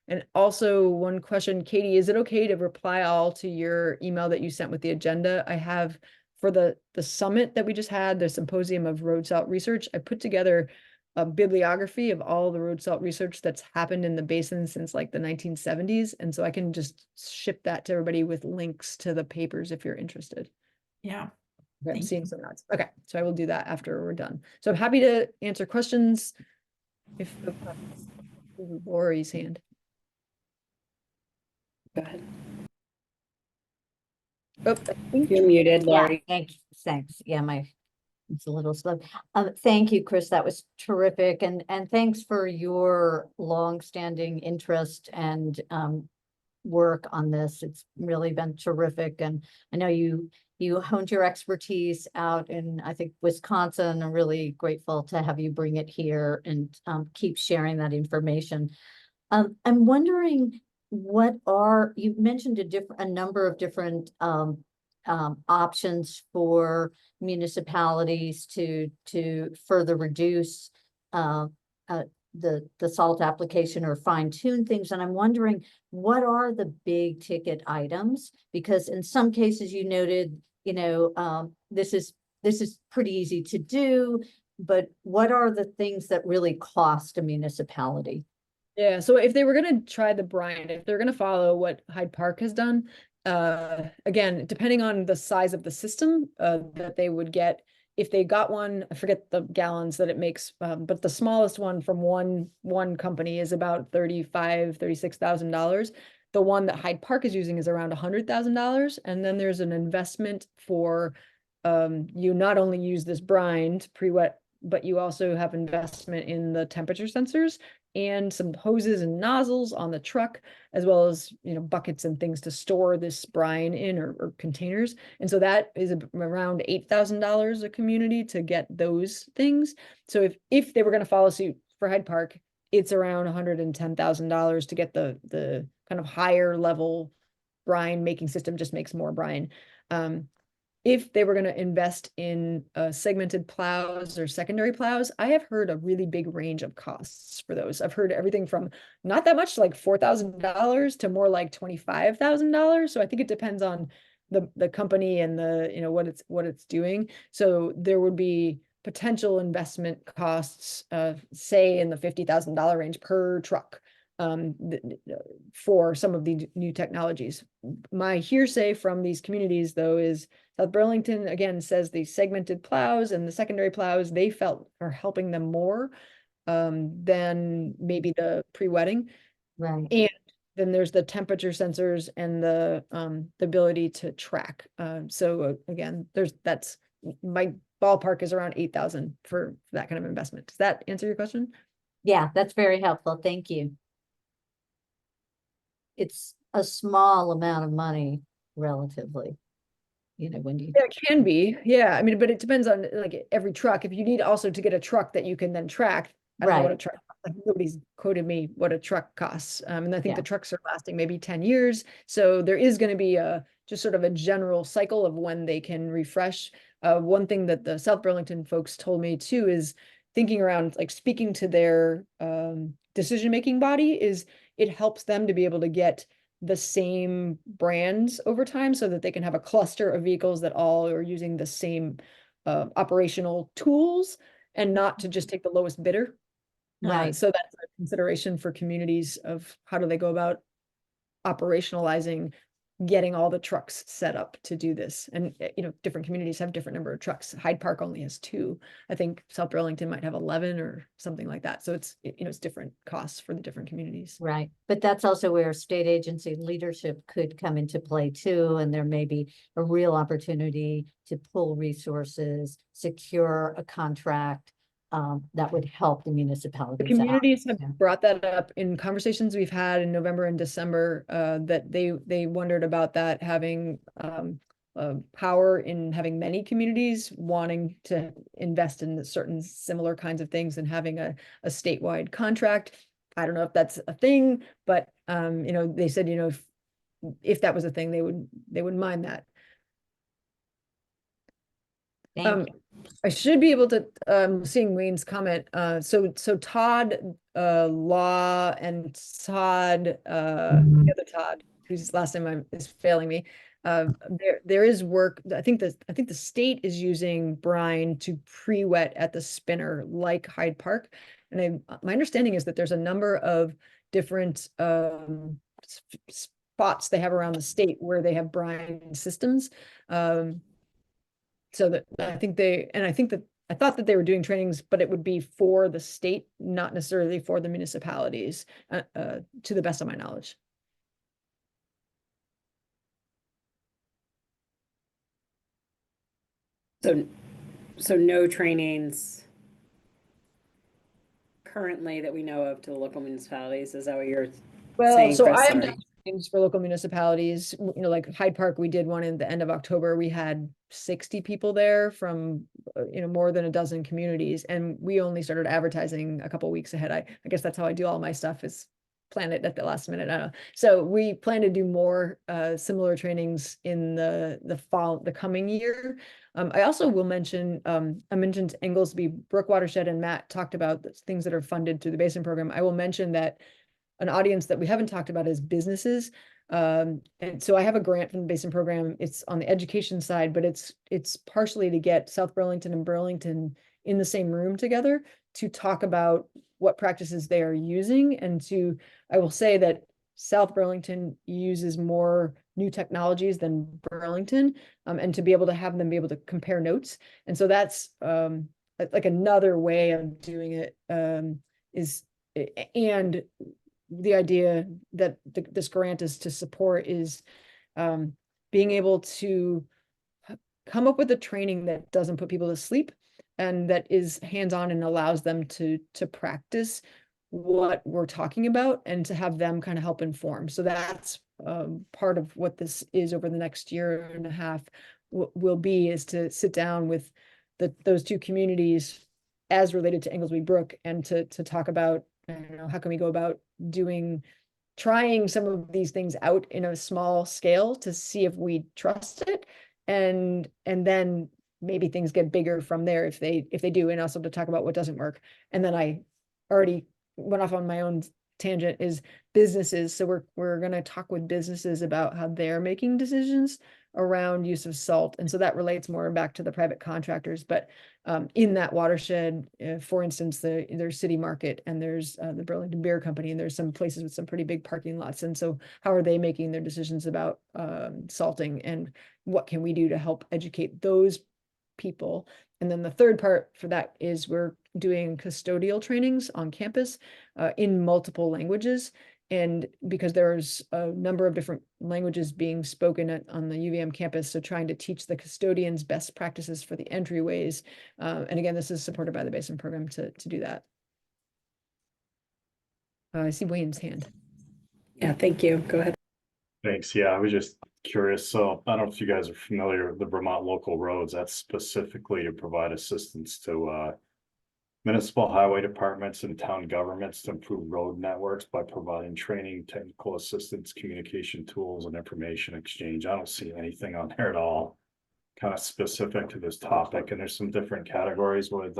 And also one question, Katie, is it okay to reply all to your email that you sent with the agenda? I have, for the summit that we just had, the Symposium of Road Salt Research, I put together a bibliography of all the road salt research that's happened in the basin since like the 1970s. And so I can just ship that to everybody with links to the papers if you're interested. Yeah. Okay, I'm seeing some notes. Okay, so I will do that after we're done. So I'm happy to answer questions. Lori's hand. Go ahead. Oh, I think You're muted, Yeah, Lori. thanks. Yeah, it's a little slow. Thank you, Kris. That was terrific. And thanks for your longstanding interest and work on this. It's really been terrific. And I know you honed your expertise out in, I think, Wisconsin. I'm really grateful to have you bring it here and keep sharing that information. I'm wondering, you mentioned a number of different options for municipalities to further reduce the salt application or fine tune things. And I'm wondering, what are the big ticket items? Because in some cases you noted, this is pretty easy to do, but what are the things that really cost a municipality? Yeah, so if they were going to try the brine, if they're going to follow what Hyde Park has done, again, depending on the size of the system that they would get, if they got one, I forget the gallons that it makes, but the smallest one from one company is about $36,000. The one that Hyde Park is using is around $100,000. And then there's an investment for you not only use this brine to pre-wet, but you also have investment in the temperature sensors and some hoses and nozzles on the truck, as well as, buckets and things to store this brine in or containers. And so that is around $8,000 a community to get those things. So if they were going to follow suit for Hyde Park, it's around $110,000 to get the kind of higher level brine making system, just makes more brine. If they were going to invest in segmented plows or secondary plows, I have heard a really big range of costs for those. I've heard everything from not that much, like $4,000 to more like $25,000. So I think it depends on the company and what it's doing. So there would be potential investment costs, say in the $50,000 range per truck. For some of the new technologies. My hearsay from these communities, though, is South Burlington, again, says the segmented plows and the secondary plows, they felt are helping them more than maybe the pre-wetting. Right. And then there's the temperature sensors and the ability to track. Again, that's my ballpark is around 8,000 for that kind of investment. Does that answer your question? Yeah, that's very helpful. Thank you. It's a small amount of money relatively, when you. Yeah, it can be. Yeah. I mean, but it depends on like every truck. If you need also to get a truck that you can then track, I don't know what a truck, like nobody's quoted me what a truck costs. And I think the trucks are lasting maybe 10 years. So there is going to be just sort of a general cycle of when they can refresh. One thing that the South Burlington folks told me too is thinking around like speaking to their decision-making body is it helps them to be able to get the same brands over time so that they can have a cluster of vehicles that all are using the same operational tools and not to just take the lowest bidder. Right. So that's a consideration for communities of how do they go about operationalizing getting all the trucks set up to do this. And, different communities have different number of trucks. Hyde Park only has 2. I think South Burlington might have 11 or something like that. So it's different costs for the different communities. Right. But that's also where state agency leadership could come into play too. And there may be a real opportunity to pull resources, secure a contract, that would help the municipalities. The communities have brought that up in conversations we've had in November and December, that they wondered about that having power in having many communities wanting to invest in certain similar kinds of things and having a statewide contract. I don't know if that's a thing, but they said, if that was a thing, they wouldn't mind that. I should be able to, seeing Wayne's comment. So Todd Law and Todd, the other Todd, whose last name is failing me. There is work. I think the state is using brine to pre-wet at the spinner like Hyde Park. And my understanding is that there's a number of different spots they have around the state where they have brine systems. So that I think that I thought that they were doing trainings, but it would be for the state, not necessarily for the municipalities, to the best of my knowledge. So no trainings currently that we know of to the local municipalities. Is that what you're saying, So Kris? I've Sorry. done trainings for local municipalities, like Hyde Park, we did one in the end of October. We had 60 people there from, more than a dozen communities. And we only started advertising a couple weeks ahead. I guess that's how I do all my stuff, is plan it at the last minute. I don't know. So we plan to do more similar trainings in the coming year. I also will mention, I mentioned Inglesby Brook Watershed, and Matt talked about the things that are funded through the Basin program. I will mention that an audience that we haven't talked about is businesses. And so I have a grant from the Basin program. It's on the education side, but it's partially to get South Burlington and Burlington in the same room together to talk about what practices they are using. And I will say that South Burlington uses more new technologies than Burlington, and to be able to have them be able to compare notes. And so that's like another way of doing it, and the idea that this grant is to support is being able to come up with a training that doesn't put people to sleep and that is hands-on and allows them to practice what we're talking about and to have them kind of help inform. So that's part of what this is over the next year and a half will be, is to sit down with those two communities as related to Inglesby Brook and to talk about, how can we go about trying some of these things out in a small scale to see if we trust it, and then maybe things get bigger from there if they do, and also to talk about what doesn't work. And then I already went off on my own tangent, is businesses. So we're going to talk with businesses about how they're making decisions around use of salt. And so that relates more back to the private contractors. But in that watershed, for instance, there's City Market and there's the Burlington Beer Company, and there's some places with some pretty big parking lots. And so how are they making their decisions about salting, and what can we do to help educate those people? And then the third part for that is we're doing custodial trainings on campus in multiple languages. And because there's a number of different languages being spoken on the UVM campus, so trying to teach the custodians best practices for the entryways. And again, this is supported by the Basin program to do that. I see Wayne's hand. Yeah, thank you. Go ahead. Thanks. Yeah, I was just curious. So I don't know if you guys are familiar with the Vermont local roads. That's specifically to provide assistance to municipal highway departments and town governments to improve road networks by providing training, technical assistance, communication tools, and information exchange. I don't see anything on there at all kind of specific to this topic. And there's some different categories with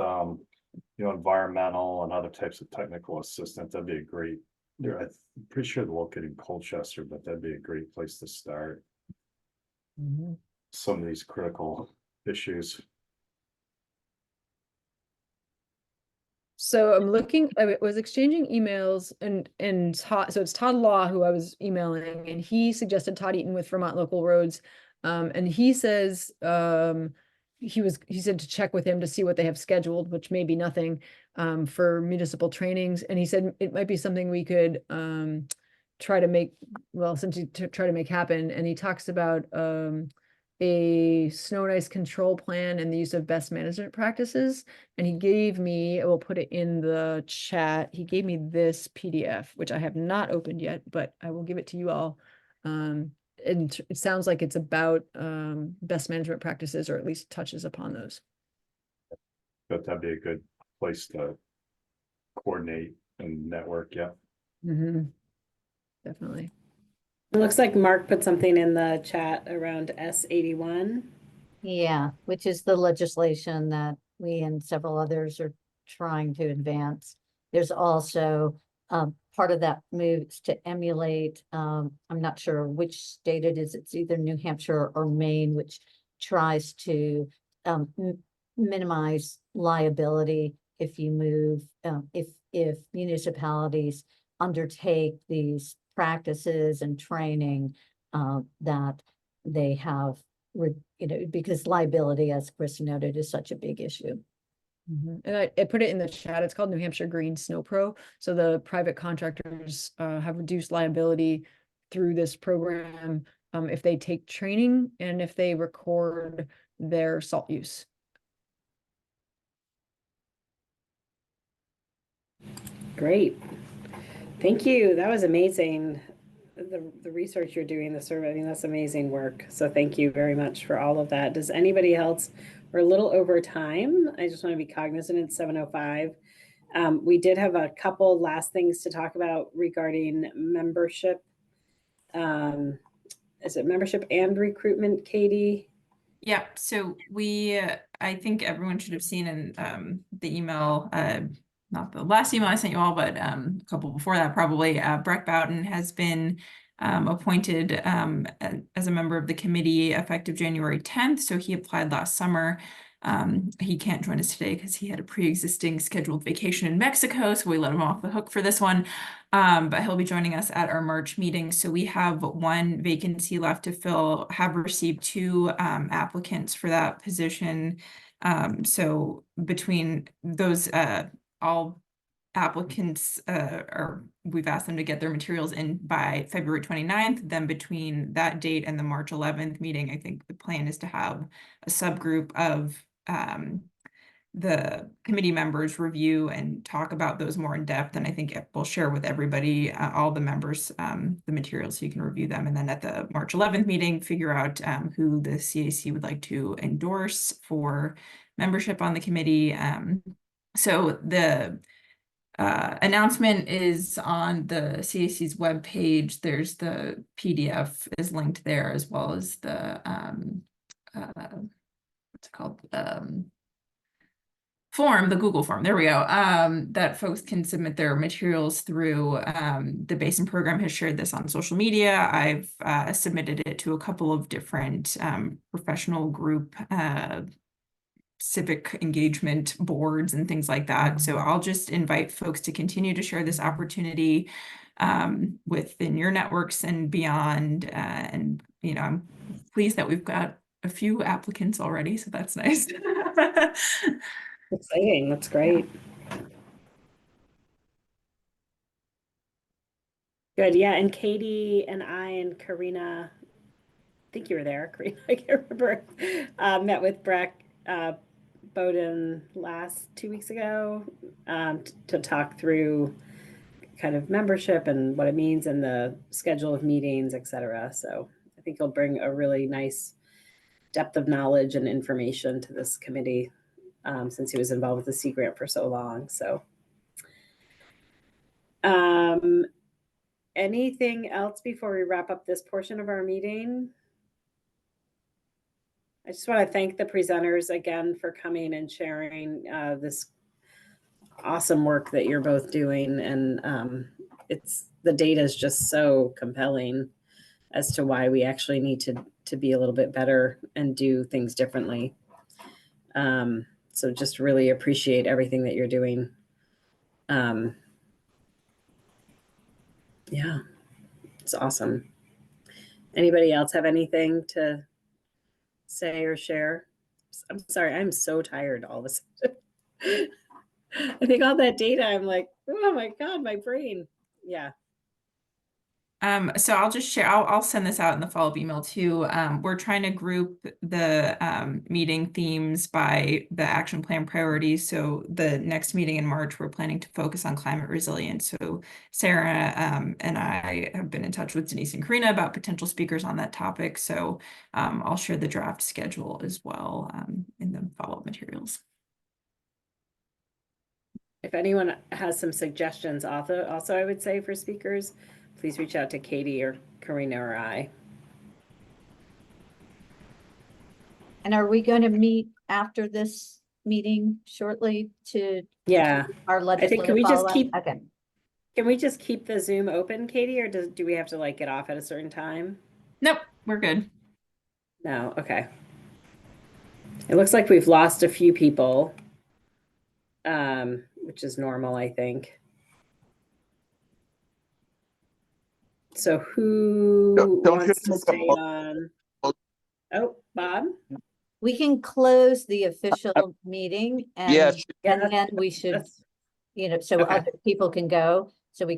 environmental and other types of technical assistance. That'd be a great, I'm pretty sure they're located in Colchester, but that'd be a great place to start. Some of these critical issues. So I'm looking, I was exchanging emails and Todd, so it's Todd Law who I was emailing, and he suggested Todd Eaton with Vermont Local Roads. And he says, he said to check with him to see what they have scheduled, which may be nothing, for municipal trainings. And he said it might be something we could, try to make happen. And he talks about, a snow and ice control plan and the use of best management practices. And he gave me, I will put it in the chat, he gave me this PDF, which I have not opened yet, but I will give it to you all. And it sounds like it's about best management practices, or at least touches upon those. But that'd be a good place to coordinate and network. Yeah. Definitely. It looks like Mark put something in the chat around S81. Yeah, which is the legislation that we and several others are trying to advance. There's also part of that moves to emulate, I'm not sure which state it is, it's either New Hampshire or Maine, which tries to minimize liability if you move, if municipalities undertake these practices and training that they have, because liability, as Kris noted, is such a big issue. And I put it in the chat. It's called New Hampshire Green Snow Pro. So the private contractors have reduced liability through this program if they take training and if they record their salt use. Great. Thank you. That was amazing. The research you're doing, the survey, I mean, that's amazing work. So thank you very much for all of that. Does anybody else, we're a little over time. I just want to be cognizant it's 7:05. We did have a couple last things to talk about regarding membership. Is it membership and recruitment, Katie? Yeah, so I think everyone should have seen in the email, not the last email I sent you all, but a couple before that probably, Breck Boughton has been appointed as a member of the committee effective January 10th. So he applied last summer. He can't join us today because he had a pre-existing scheduled vacation in Mexico, so we let him off the hook for this one. But he'll be joining us at our March meeting. So we have one vacancy left to fill, have received 2 applicants for that position. So between those, all applicants we've asked them to get their materials in by February 29th. Then between that date and the March 11th meeting, I think the plan is to have a subgroup of the committee members review and talk about those more in depth. And I think we'll share with everybody, all the members, the materials so you can review them. And then at the March 11th meeting, figure out who the CAC would like to endorse for membership on the committee. So the announcement is on the CAC's webpage. There's the PDF is linked there, as well as the what's it called? Form, the Google form, there we go, that folks can submit their materials through. The Basin program has shared this on social media. I've submitted it to a couple of different professional group civic engagement boards and things like that. So I'll just invite folks to continue to share this opportunity within your networks and beyond. And, you know, I'm pleased that we've got a few applicants already, so that's nice. Exciting, that's great. Good, yeah, and Katie and I and Karina, I think you were there, Karina, I can't remember, met with Breck Bowden 2 weeks ago to talk through kind of membership and what it means and the schedule of meetings, etc. So I think he'll bring a really nice depth of knowledge and information to this committee since he was involved with the Sea Grant for so long. So anything else before we wrap up this portion of our meeting? I just want to thank the presenters again for coming and sharing this awesome work that you're both doing. And the data is just so compelling as to why we actually need to be a little bit better and do things differently. So just really appreciate everything that you're doing. Yeah, it's awesome. Anybody else have anything to say or share? I'm sorry, I'm so tired all of a sudden. I think all that data, I'm like, oh my God, my brain. Yeah. So I'll just share, I'll send this out in the follow-up email too. We're trying to group the meeting themes by the action plan priorities. So the next meeting in March, we're planning to focus on climate resilience. So Sarah and I have been in touch with Denise and Karina about potential speakers on that topic. So I'll share the draft schedule as well in the follow-up materials. If anyone has some suggestions also I would say for speakers, please reach out to Katie or Karina or I. And are we going to meet after this meeting shortly to our legislative I think can we just keep okay. Can we just keep the Zoom open, Katie, or do we have to like get off at a certain time? Nope, we're good. No, okay. It looks like we've lost a few people, which is normal, I think. So who wants to stay on? Oh, Bob? we can close the official meeting and Yes. and then we should, you know, so Okay. other people can go. So we